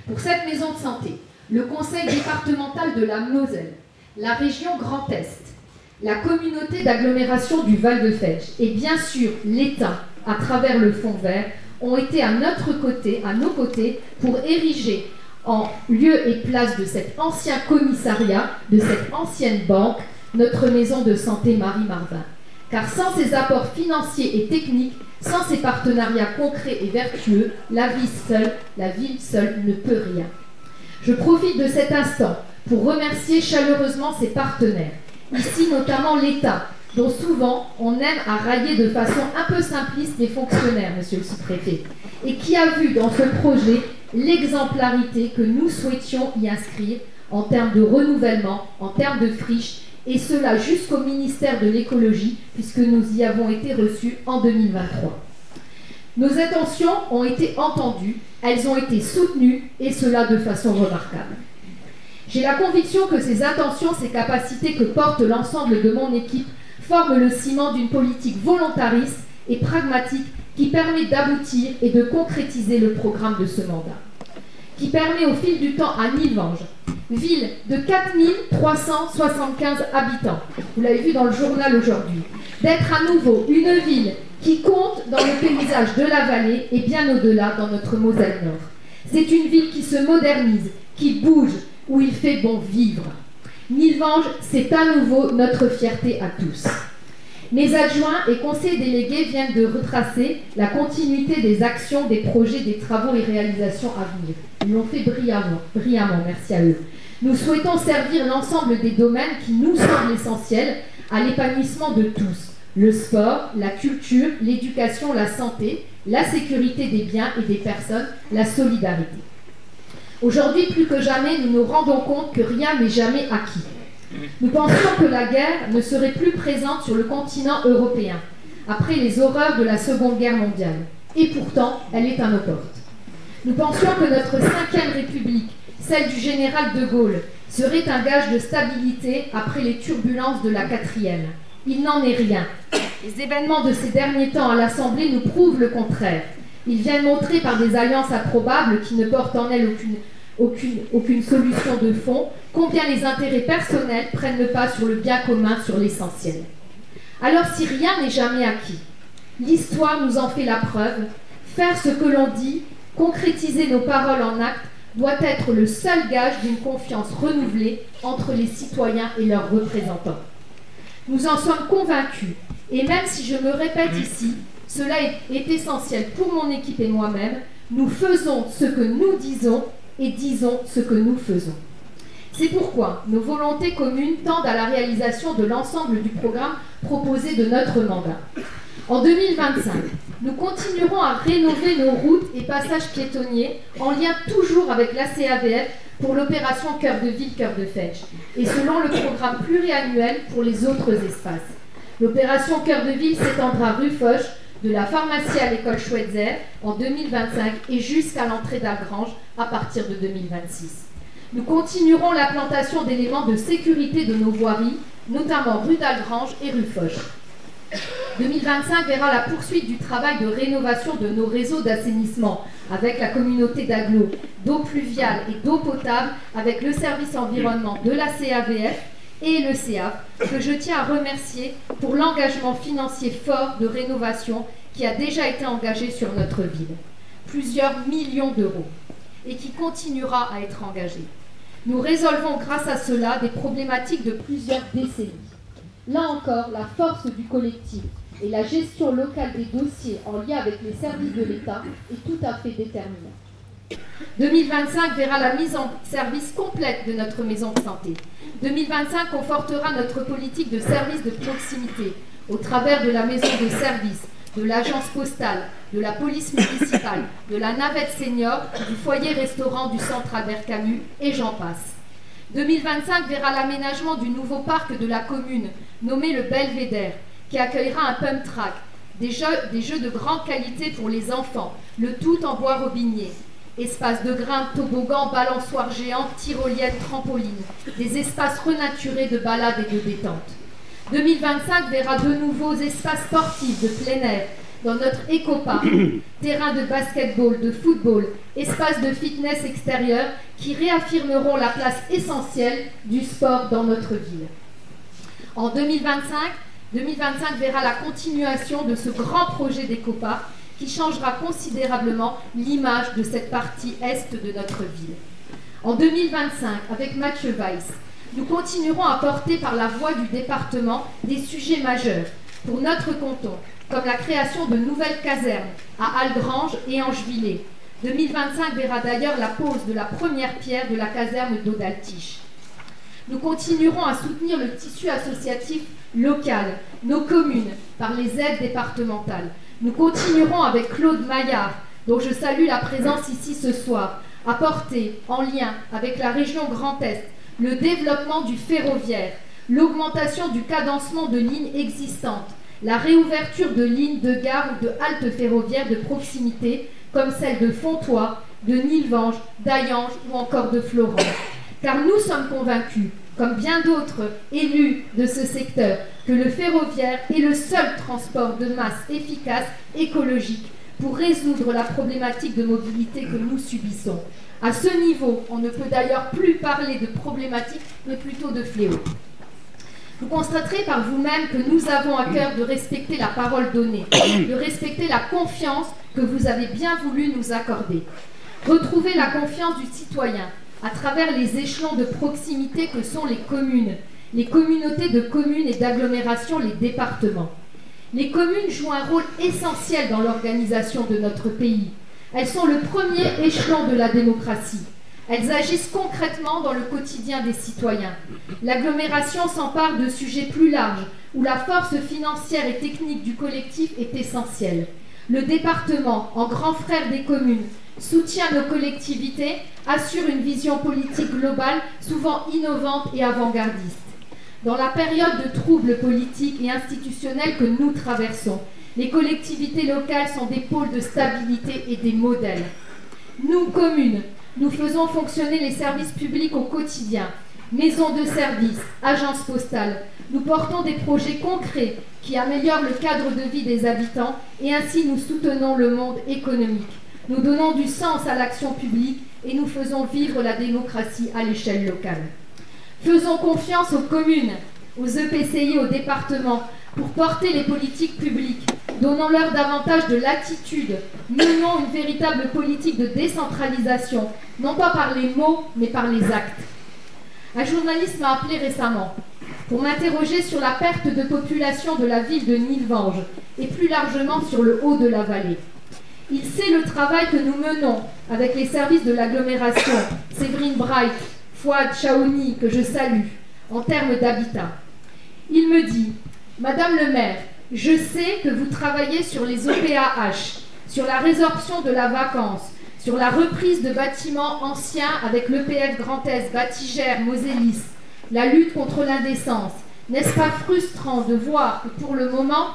Pour cette maison de santé, le conseil départemental de la Moselle, la région Grand Est, la communauté d'agglomération du Val-de-Fench et bien sûr l'État, à travers le Fonds vert, ont été à nos côtés, pour ériger en lieu et place de cet ancien commissariat, de cette ancienne banque, notre maison de santé Marie-Marvin. Car sans ces apports financiers et techniques, sans ces partenariats concrets et vertueux, la ville seule ne peut rien. Je profite de cet instant pour remercier chaleureusement ses partenaires, ici notamment l'État, dont souvent on aime à railler de façon un peu simpliste les fonctionnaires, monsieur le sous-préfet, et qui a vu dans ce projet l'exemplarité que nous souhaitions y inscrire en termes de renouvellement, en termes de friches, et cela jusqu'au ministère de l'écologie, puisque nous y avons été reçus en 2023. Nos intentions ont été entendues, elles ont été soutenues, et cela de façon remarquable. J'ai la conviction que ces intentions, ces capacités que porte l'ensemble de mon équipe forment le ciment d'une politique volontariste et pragmatique qui permet d'aboutir et de concrétiser le programme de ce mandat, qui permet au fil du temps à Nilvange, ville de 4375 habitants, vous l'avez vu dans le journal aujourd'hui, d'être à nouveau une ville qui compte dans le paysage de la vallée et bien au-delà dans notre Moselle Nord. C'est une ville qui se modernise, qui bouge, où il fait bon vivre. Nilvange, c'est à nouveau notre fierté à tous. Mes adjoints et conseillers délégués viennent de retracer la continuité des actions, des projets, des travaux et réalisations à venir. Ils l'ont fait brillamment, merci à eux. Nous souhaitons servir l'ensemble des domaines qui nous semblent essentiels à l'épanouissement de tous. Le sport, la culture, l'éducation, la santé, la sécurité des biens et des personnes, la solidarité. Aujourd'hui, plus que jamais, nous nous rendons compte que rien n'est jamais acquis. Nous pensions que la guerre ne serait plus présente sur le continent européen, après les horreurs de la Seconde Guerre mondiale. Et pourtant, elle est à nos portes. Nous pensions que notre 5e République, celle du général de Gaulle, serait un gage de stabilité après les turbulences de la 4e. Il n'en est rien. Les événements de ces derniers temps à l'Assemblée nous prouvent le contraire. Ils viennent montrer par des alliances improbables qui ne portent en elles aucune solution de fond, combien les intérêts personnels prennent le pas sur le bien commun, sur l'essentiel. Alors si rien n'est jamais acquis, l'histoire nous en fait la preuve, faire ce que l'on dit, concrétiser nos paroles en actes, doit être le seul gage d'une confiance renouvelée entre les citoyens et leurs représentants. Nous en sommes convaincus, et même si je me répète ici, cela est essentiel pour mon équipe et moi-même, nous faisons ce que nous disons et disons ce que nous faisons. C'est pourquoi nos volontés communes tendent à la réalisation de l'ensemble du programme proposé de notre mandat. En 2025, nous continuerons à rénover nos routes et passages piétonniers en lien toujours avec la CAVF pour l'opération Cœur de Ville, Cœur de Fench et selon le programme pluriannuel pour les autres espaces. L'opération Cœur de Ville s'étendra rue Foch, de la pharmacie à l'école Schweitzer en 2025 et jusqu'à l'entrée d'Algrange à partir de 2026. Nous continuerons l'implantation d'éléments de sécurité de nos voiries, notamment rue d'Algrange et rue Foch. 2025 verra la poursuite du travail de rénovation de nos réseaux d'assainissement avec la communauté d'agglo, d'eau pluviale et d'eau potable avec le service environnement de la CAVF et le CEAF, que je tiens à remercier pour l'engagement financier fort de rénovation qui a déjà été engagé sur notre ville. plusieurs millions d'euros, et qui continuera à être engagé. Nous résolvons grâce à cela des problématiques de plusieurs décennies. Là encore, la force du collectif et la gestion locale des dossiers en lien avec les services de l'État est tout à fait déterminante. 2025 verra la mise en service complète de notre maison de santé. 2025 confortera notre politique de service de proximité au travers de la maison de service, de l'agence postale, de la police municipale, de la navette senior, du foyer-restaurant du centre Albert Camus, et j'en passe. 2025 verra l'aménagement du nouveau parc de la commune, nommé le Belvédère, qui accueillera un pump track, des jeux de grande qualité pour les enfants, le tout en bois robinier, espaces de grimpe, toboggan, balançoires géantes, tyroliennes, trampolines, des espaces renaturés de balade et de détente. 2025 verra de nouveaux espaces sportifs de plein air dans notre éco-parc, terrains de basketball, de football, espaces de fitness extérieur qui réaffirmeront la place essentielle du sport dans notre ville. En 2025 verra la continuation de ce grand projet d'éco-parc qui changera considérablement l'image de cette partie est de notre ville. En 2025, avec Mathieu Weiss, nous continuerons à porter par la voix du département des sujets majeurs pour notre canton, comme la création de nouvelles casernes à Algrange et Angevillers. 2025 verra d'ailleurs la pose de la première pierre de la caserne d'Audaltiche. Nous continuerons à soutenir le tissu associatif local, nos communes, par les aides départementales. Nous continuerons avec Claude Maillard, dont je salue la présence ici ce soir, à porter, en lien avec la région Grand Est, le développement du ferroviaire, l'augmentation du cadencement de lignes existantes, la réouverture de lignes de gare ou de haltes ferroviaires de proximité, comme celle de Fontoy, de Nilvange, d'Ayange ou encore de Florence. Car nous sommes convaincus, comme bien d'autres élus de ce secteur, que le ferroviaire est le seul transport de masse efficace, écologique, pour résoudre la problématique de mobilité que nous subissons. À ce niveau, on ne peut d'ailleurs plus parler de problématique, mais plutôt de fléau. Vous constaterez par vous-même que nous avons à cœur de respecter la parole donnée, de respecter la confiance que vous avez bien voulu nous accorder. Retrouver la confiance du citoyen à travers les échelons de proximité que sont les communes, les communautés de communes et d'agglomération, les départements. Les communes jouent un rôle essentiel dans l'organisation de notre pays. Elles sont le premier échelon de la démocratie. Elles agissent concrètement dans le quotidien des citoyens. L'agglomération s'empare de sujets plus larges, où la force financière et technique du collectif est essentielle. Le département, en grand frère des communes, soutient nos collectivités, assure une vision politique globale, souvent innovante et avant-gardiste. Dans la période de troubles politiques et institutionnels que nous traversons, les collectivités locales sont des pôles de stabilité et des modèles. Nous, communes, nous faisons fonctionner les services publics au quotidien, maisons de service, agences postales. Nous portons des projets concrets qui améliorent le cadre de vie des habitants et ainsi nous soutenons le monde économique. Nous donnons du sens à l'action publique et nous faisons vivre la démocratie à l'échelle locale. Faisons confiance aux communes, aux EPCI, aux départements pour porter les politiques publiques. Donnons-leur davantage de latitude. Menons une véritable politique de décentralisation, non pas par les mots, mais par les actes. Un journaliste m'a appelé récemment pour m'interroger sur la perte de population de la ville de Nilvange et plus largement sur le haut de la vallée. Il sait le travail que nous menons avec les services de l'agglomération, Séverine Bright, Fouad Chaouni, que je salue, en termes d'habitat. Il me dit « Madame le maire, je sais que vous travaillez sur les OPAH, sur la résorption de la vacance, sur la reprise de bâtiments anciens avec l'EPF Grand Est, Batigère, Mosellis, la lutte contre l'indécence. N'est-ce pas frustrant de voir que pour le moment,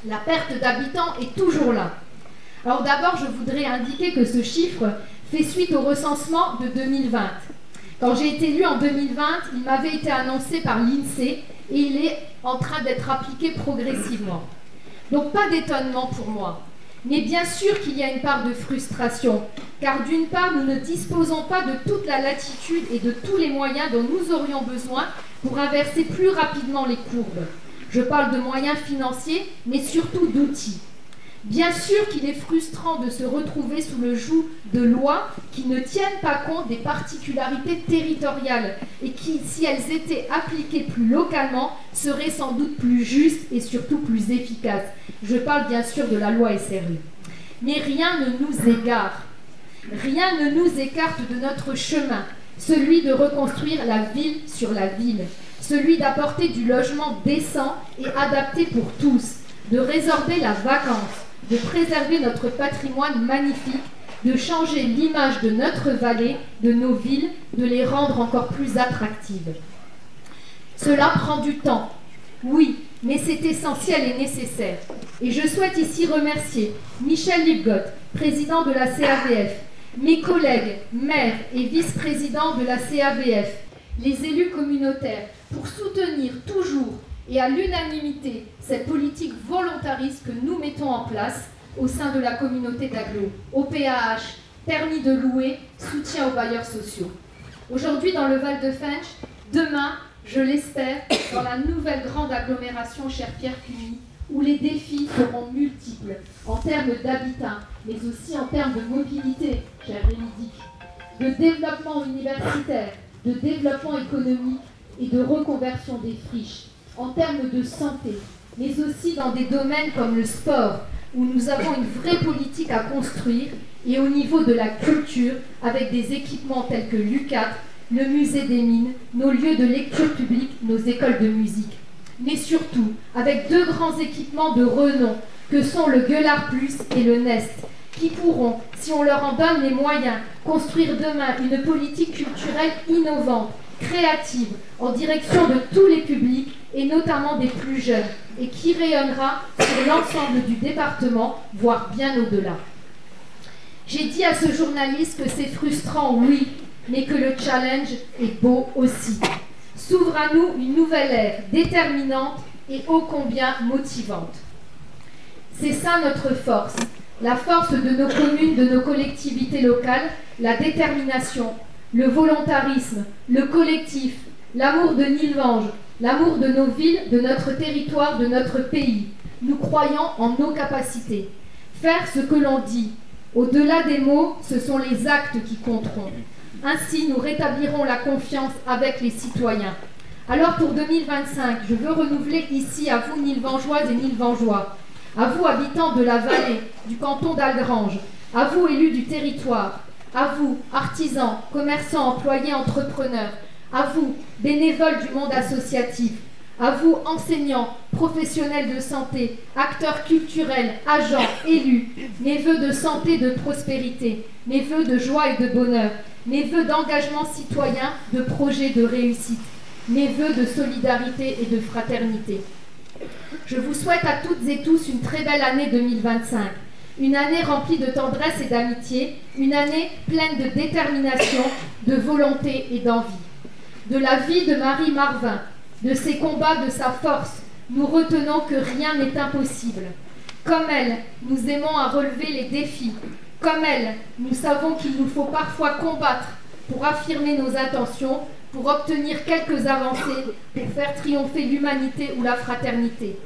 la perte d'habitants est toujours là ?» Alors d'abord, je voudrais indiquer que ce chiffre fait suite au recensement de 2020. Quand j'ai été élue en 2020, il m'avait été annoncé par l'INSEE et il est en train d'être appliqué progressivement. Donc pas d'étonnement pour moi. Mais bien sûr qu'il y a une part de frustration, car d'une part, nous ne disposons pas de toute la latitude et de tous les moyens dont nous aurions besoin pour inverser plus rapidement les courbes. Je parle de moyens financiers, mais surtout d'outils. Bien sûr qu'il est frustrant de se retrouver sous le joug de lois qui ne tiennent pas compte des particularités territoriales et qui, si elles étaient appliquées plus localement, seraient sans doute plus justes et surtout plus efficaces. Je parle bien sûr de la loi SRU. Mais rien ne nous égare. Rien ne nous écarte de notre chemin, celui de reconstruire la ville sur la ville, celui d'apporter du logement décent et adapté pour tous, de résorber la vacance, de préserver notre patrimoine magnifique, de changer l'image de notre vallée, de nos villes, de les rendre encore plus attractives. Cela prend du temps, oui, mais c'est essentiel et nécessaire. Et je souhaite ici remercier Michel Lipgott, président de la CAVF, mes collègues, maires et vice-présidents de la CAVF, les élus communautaires, pour soutenir toujours et à l'unanimité cette politique volontariste que nous mettons en place au sein de la communauté d'agglo, OPAH, permis de louer, soutien aux bailleurs sociaux. Aujourd'hui dans le Val de Fensch, demain, je l'espère, dans la nouvelle grande agglomération chère Pierre Cuny, où les défis seront multiples en termes d'habitat, mais aussi en termes de mobilité, cher Rémi Dick, de développement universitaire, de développement économique et de reconversion des friches, en termes de santé, mais aussi dans des domaines comme le sport, où nous avons une vraie politique à construire, et au niveau de la culture, avec des équipements tels que l'U4, le musée des mines, nos lieux de lecture publique, nos écoles de musique. Mais surtout, avec deux grands équipements de renom, que sont le Gueulard Plus et le Nest, qui pourront, si on leur en donne les moyens, construire demain une politique culturelle innovante, créative, en direction de tous les publics, et notamment des plus jeunes, et qui rayonnera sur l'ensemble du département, voire bien au-delà. J'ai dit à ce journaliste que c'est frustrant, oui, mais que le challenge est beau aussi. S'ouvre à nous une nouvelle ère déterminante et ô combien motivante. C'est ça notre force, la force de nos communes, de nos collectivités locales, la détermination, le volontarisme, le collectif, l'amour de Nilvange, l'amour de nos villes, de notre territoire, de notre pays. Nous croyons en nos capacités. Faire ce que l'on dit. Au-delà des mots, ce sont les actes qui compteront. Ainsi, nous rétablirons la confiance avec les citoyens. Alors pour 2025, je veux renouveler ici à vous Nilvangeoises et Nilvangeois, à vous habitants de la vallée, du canton d'Algrange, à vous élus du territoire, à vous artisans, commerçants, employés, entrepreneurs, à vous bénévoles du monde associatif, à vous enseignants, professionnels de santé, acteurs culturels, agents, élus, mes vœux de santé, de prospérité, mes vœux de joie et de bonheur, mes vœux d'engagement citoyen, de projet de réussite, mes vœux de solidarité et de fraternité. Je vous souhaite à toutes et tous une très belle année 2025, une année remplie de tendresse et d'amitié, une année pleine de détermination, de volonté et d'envie. De la vie de Marie Marvin, de ses combats, de sa force, nous retenons que rien n'est impossible. Comme elle, nous aimons à relever les défis. Comme elle, nous savons qu'il nous faut parfois combattre pour affirmer nos intentions, pour obtenir quelques avancées, pour faire triompher l'humanité ou la fraternité.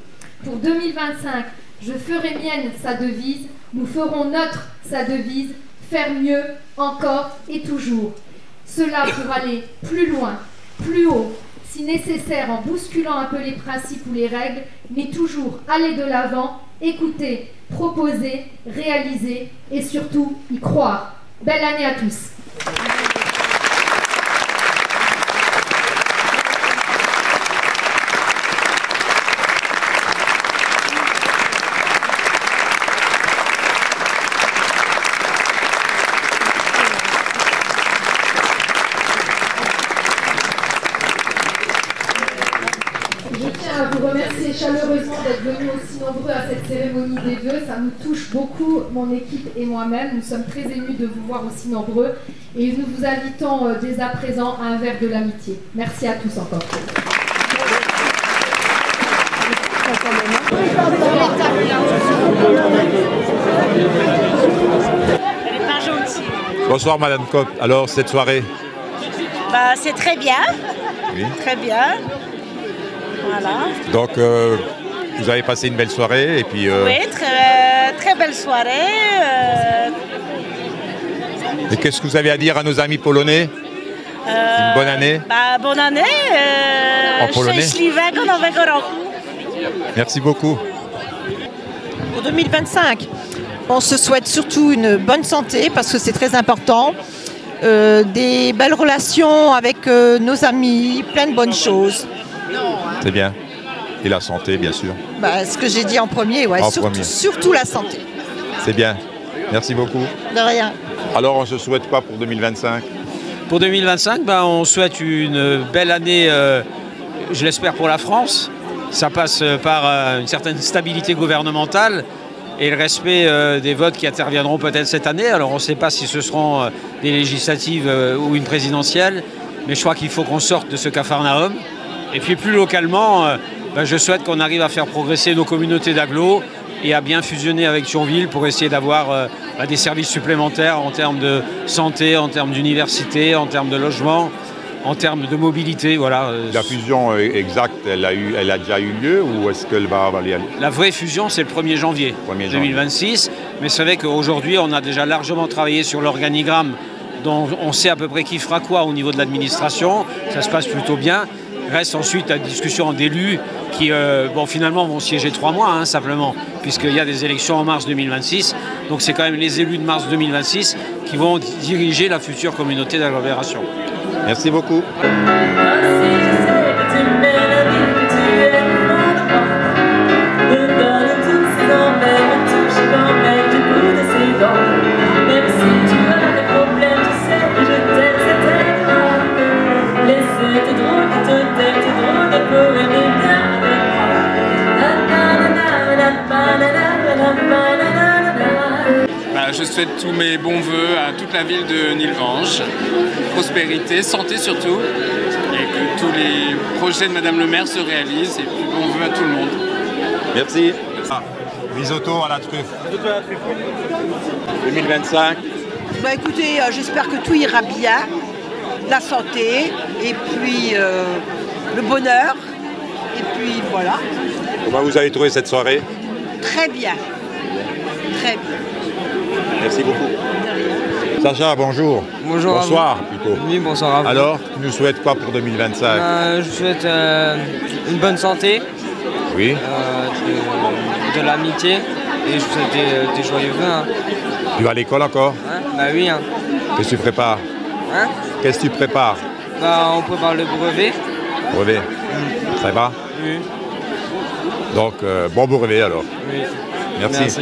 Pour 2025, je ferai mienne sa devise, nous ferons notre sa devise, faire mieux, encore et toujours. Cela pour aller plus loin, plus haut, si nécessaire en bousculant un peu les principes ou les règles, mais toujours aller de l'avant, écouter, proposer, réaliser et surtout y croire. Belle année à tous. Chaleureusement d'être venus aussi nombreux à cette cérémonie des vœux, ça nous touche beaucoup, mon équipe et moi-même, nous sommes très émus de vous voir aussi nombreux et nous vous invitons dès à présent à un verre de l'amitié. Merci à tous encore. Bonsoir Madame Kopp, alors cette soirée? C'est très bien, oui. Très bien. Voilà. Donc, vous avez passé une belle soirée et puis... Oui, très très belle soirée. Et qu'est-ce que vous avez à dire à nos amis polonais? Une bonne année. Bonne année. En polonais. Szczęśliwego nowego roku. Merci beaucoup. Pour 2025, on se souhaite surtout une bonne santé parce que c'est très important. Des belles relations avec nos amis, plein de bonnes choses. C'est bien. Et la santé, bien sûr. Ce que j'ai dit en premier, ouais, surtout la santé. C'est bien. Merci beaucoup. De rien. Alors, on se souhaite quoi pour 2025? Pour 2025, on souhaite une belle année, je l'espère, pour la France. Ça passe par une certaine stabilité gouvernementale et le respect des votes qui interviendront peut-être cette année. Alors on ne sait pas si ce seront des législatives ou une présidentielle, mais je crois qu'il faut qu'on sorte de ce capharnaüm. Et puis plus localement, je souhaite qu'on arrive à faire progresser nos communautés d'agglos et à bien fusionner avec Thionville pour essayer d'avoir des services supplémentaires en termes de santé, en termes d'université, en termes de logement, en termes de mobilité. Voilà. La fusion exacte, elle a déjà eu lieu ou est-ce qu'elle va aller? La vraie fusion, c'est le 1er janvier 2026. Mais c'est vrai qu'aujourd'hui, on a déjà largement travaillé sur l'organigramme dont on sait à peu près qui fera quoi au niveau de l'administration. Ça se passe plutôt bien. Reste ensuite la discussion d'élus qui, finalement, vont siéger 3 mois, simplement, puisqu'il y a des élections en mars 2026. Donc c'est quand même les élus de mars 2026 qui vont diriger la future communauté d'agglomération. Merci beaucoup. Je souhaite tous mes bons voeux à toute la ville de Nilvange, prospérité, santé surtout, et que tous les projets de Madame le maire se réalisent, et puis bons voeux à tout le monde. Merci. Risotto à la truffe. 2025. Écoutez, j'espère que tout ira bien, la santé, et puis le bonheur, et puis voilà. Comment vous avez trouvé cette soirée? Très bien. Très bien. Merci beaucoup. Sacha, bonjour. Bonjour. Bonsoir plutôt. Oui, bonsoir à vous. Alors, tu nous souhaites quoi pour 2025? Je souhaite une bonne santé. Oui. De l'amitié et je souhaite des joyeux vœux. Hein. Tu vas à l'école encore? Bah oui. Hein. Qu'est-ce que tu prépares? Qu'est-ce que tu prépares? On prépare le brevet. Brevet. Ça va? Oui. Donc, bon brevet alors. Oui. Merci.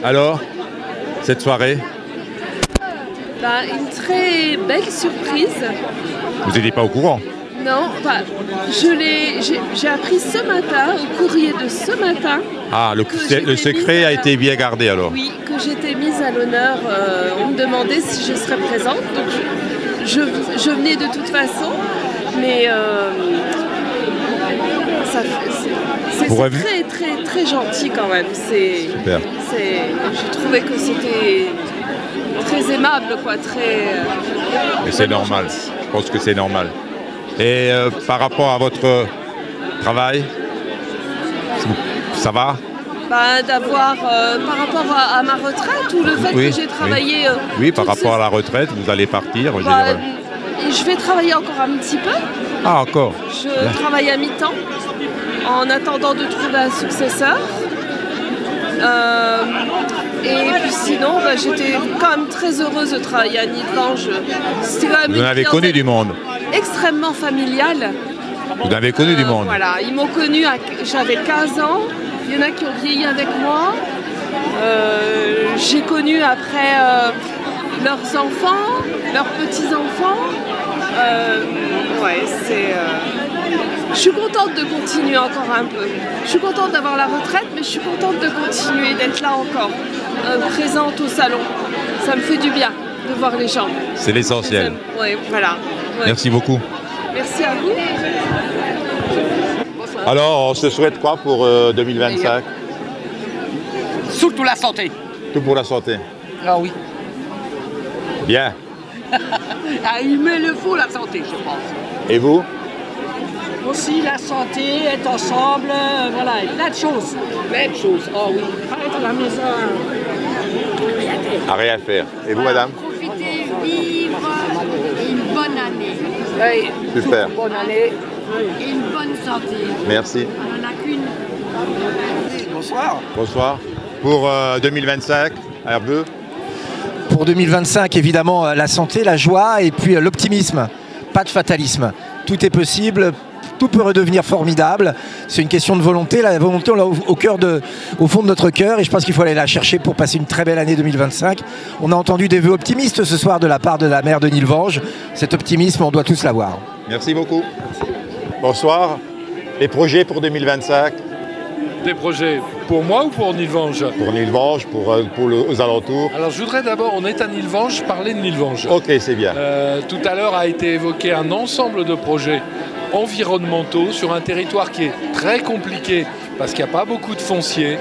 Alors, cette soirée? Une très belle surprise. Vous n'étiez pas au courant? Non, j'ai appris ce matin, au courrier de ce matin. Ah, le secret a été bien gardé alors? Oui, que j'étais mise à l'honneur. On me demandait si je serais présente, donc je venais de toute façon. Mais c'est très, très, très gentil quand même. Super. J'ai trouvé que c'était très aimable, quoi. Mais c'est normal. Je pense que c'est normal. Et par rapport à votre travail, ça va? D'avoir, par rapport à ma retraite ou le fait que j'ai travaillé... Oui, par rapport à la retraite, vous allez partir. Je vais travailler encore un petit peu. Ah, encore? Je travaille à mi-temps en attendant de trouver un successeur. Et puis sinon, j'étais quand même très heureuse de travailler à Nilvange. Vous en avez connu du monde? Extrêmement familial. Vous en avez connu du monde? Voilà, ils m'ont connue, j'avais 15 ans. Il y en a qui ont vieilli avec moi. J'ai connu après leurs enfants, leurs petits-enfants. Je suis contente de continuer encore un peu. Je suis contente d'avoir la retraite, mais je suis contente de continuer, d'être là encore, présente au salon. Ça me fait du bien de voir les gens. C'est l'essentiel. Oui, voilà. Ouais. Merci beaucoup. Merci à vous. Alors, on se souhaite quoi pour 2025? Surtout la santé. Tout pour la santé. Ah oui. Bien. Il me le faut la santé, je pense. Et vous? Aussi la santé, être ensemble, voilà, plein de choses. Plein de choses, oh oui. à la maison. À rien faire. Et vous, madame? Profiter, vivre une bonne année. Oui. Super. Bonne année. Et une bonne santé. Merci. On n'en a qu'une. Bonsoir. Bonsoir. Pour 2025, à Herbeux. Pour 2025, évidemment, la santé, la joie et puis l'optimisme. Pas de fatalisme. Tout est possible. Tout peut redevenir formidable. C'est une question de volonté. La volonté, on l'a au fond de notre cœur et je pense qu'il faut aller la chercher pour passer une très belle année 2025. On a entendu des vœux optimistes ce soir de la part de la maire de Nilvange. Cet optimisme, on doit tous l'avoir. Merci beaucoup. Bonsoir. Les projets pour 2025? Des projets pour moi ou pour Nilvange? Pour Nilvange, pour aux alentours. Alors je voudrais d'abord, on est à Nilvange, parler de Nilvange. Ok, c'est bien. Tout à l'heure a été évoqué un ensemble de projets environnementaux sur un territoire qui est très compliqué parce qu'il n'y a pas beaucoup de foncier.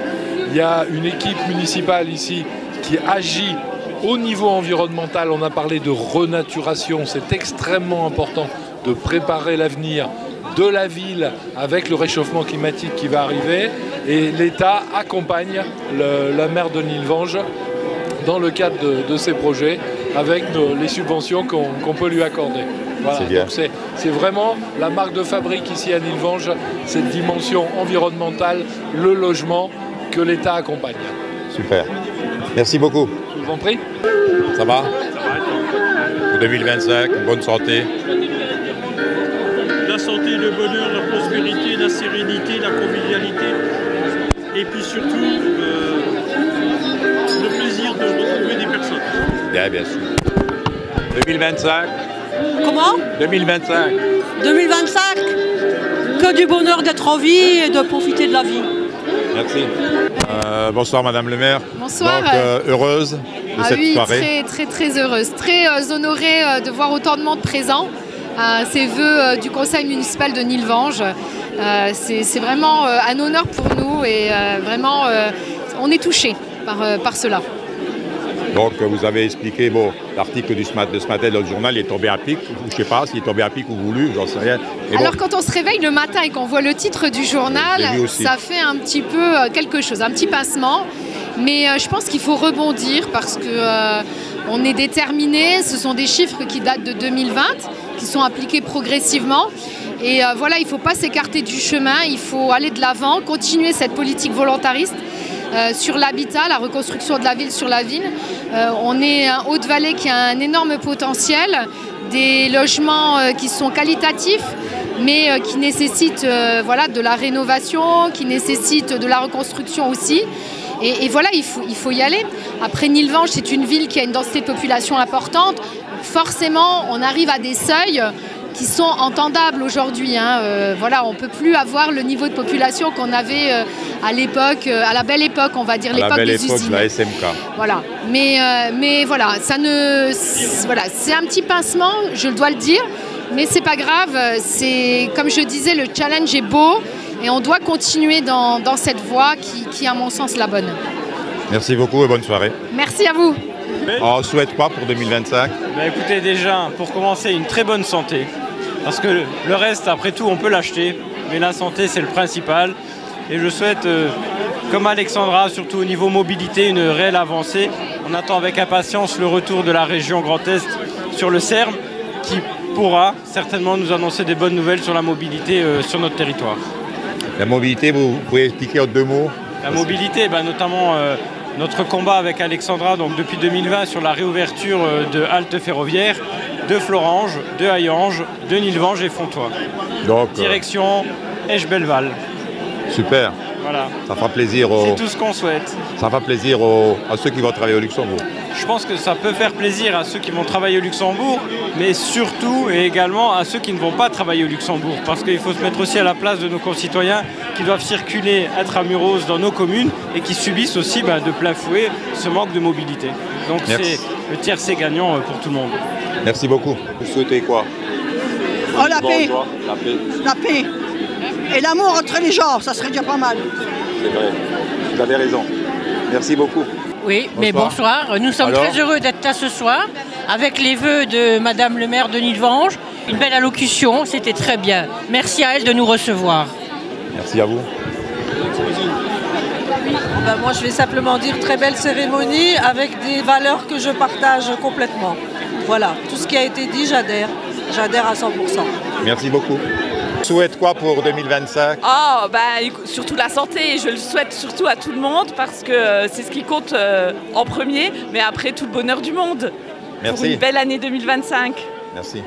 Il y a une équipe municipale ici qui agit au niveau environnemental. On a parlé de renaturation, c'est extrêmement important de préparer l'avenir de la ville avec le réchauffement climatique qui va arriver et l'État accompagne la maire de Nilvange dans le cadre de ces projets avec les subventions qu'on peut lui accorder. Voilà. Donc c'est vraiment la marque de fabrique ici à Nilvange, cette dimension environnementale, le logement que l'État accompagne. Super. Merci beaucoup. Je vous en prie. Ça va? Pour 2025, bonne santé. La santé, le bonheur, la prospérité, la sérénité, la convivialité et puis surtout le plaisir de retrouver des personnes. Bien sûr. 2025. Comment? 2025. 2025, que du bonheur d'être en vie et de profiter de la vie. Merci. Bonsoir Madame le maire. Bonsoir. Donc, heureuse de cette soirée. Très heureuse. Très honorée de voir autant de monde présent à ces vœux du conseil municipal de Nilvange. C'est vraiment un honneur pour nous et vraiment on est touchés par cela. Donc vous avez expliqué, l'article de ce matin dans le journal est tombé à pic, je ne sais pas s'il est tombé à pic ou voulu, j'en sais rien. Mais alors quand on se réveille le matin et qu'on voit le titre du journal, ça fait un petit peu quelque chose, un petit pincement. Mais je pense qu'il faut rebondir parce que on est déterminé, ce sont des chiffres qui datent de 2020, qui sont appliqués progressivement. Et voilà, il ne faut pas s'écarter du chemin, il faut aller de l'avant, continuer cette politique volontariste. Sur l'habitat, la reconstruction de la ville sur la ville. On est un Haute-Vallée qui a un énorme potentiel, des logements qui sont qualitatifs, mais qui nécessitent de la rénovation, qui nécessitent de la reconstruction aussi. Et voilà, il faut y aller. Après, Nilvange, c'est une ville qui a une densité de population importante. Forcément, on arrive à des seuils qui sont entendables aujourd'hui. Voilà, on ne peut plus avoir le niveau de population qu'on avait à l'époque, à la belle époque, on va dire, l'époque des usines. À la belle époque de la SMK. Voilà, mais voilà, c'est un petit pincement, je dois le dire, mais c'est pas grave. C'est comme je disais, le challenge est beau et on doit continuer dans cette voie qui, à mon sens, la bonne. Merci beaucoup et bonne soirée. Merci à vous. On ne souhaite pas pour 2025? Écoutez, déjà, pour commencer, une très bonne santé. Parce que le reste, après tout, on peut l'acheter. Mais la santé, c'est le principal. Et je souhaite, comme Alexandra, surtout au niveau mobilité, une réelle avancée. On attend avec impatience le retour de la région Grand Est sur le CERM, qui pourra certainement nous annoncer des bonnes nouvelles sur la mobilité sur notre territoire. La mobilité, vous pouvez expliquer en 2 mots? La mobilité, notamment notre combat avec Alexandra, donc depuis 2020, sur la réouverture de haltes ferroviaires de Florange, de Hayange, de Nilvange et Fontoy. Donc, direction Esch-Belleval. Super. Voilà. Ça fera plaisir C'est tout ce qu'on souhaite. Ça fera plaisir à ceux qui vont travailler au Luxembourg. Je pense que ça peut faire plaisir à ceux qui vont travailler au Luxembourg, mais surtout et également à ceux qui ne vont pas travailler au Luxembourg. Parce qu'il faut se mettre aussi à la place de nos concitoyens qui doivent circuler intramuros dans nos communes et qui subissent aussi de plein fouet ce manque de mobilité. Donc c'est le tiercé gagnant pour tout le monde. Merci beaucoup. Vous souhaitez quoi? Oh, la paix. La paix. La paix. Et l'amour entre les gens, ça serait déjà pas mal. C'est vrai. Vous avez raison. Merci beaucoup. Oui, mais bonsoir. Nous sommes très heureux d'être là ce soir avec les vœux de Madame le maire de Nilvange. Une belle allocution, c'était très bien. Merci à elle de nous recevoir. Merci à vous. Moi, je vais simplement dire très belle cérémonie avec des valeurs que je partage complètement. Voilà, tout ce qui a été dit, j'adhère. J'adhère à 100%. Merci beaucoup. Tu souhaites quoi pour 2025? Surtout la santé. Je le souhaite surtout à tout le monde parce que c'est ce qui compte en premier, mais après tout le bonheur du monde. Merci. Pour une belle année 2025. Merci.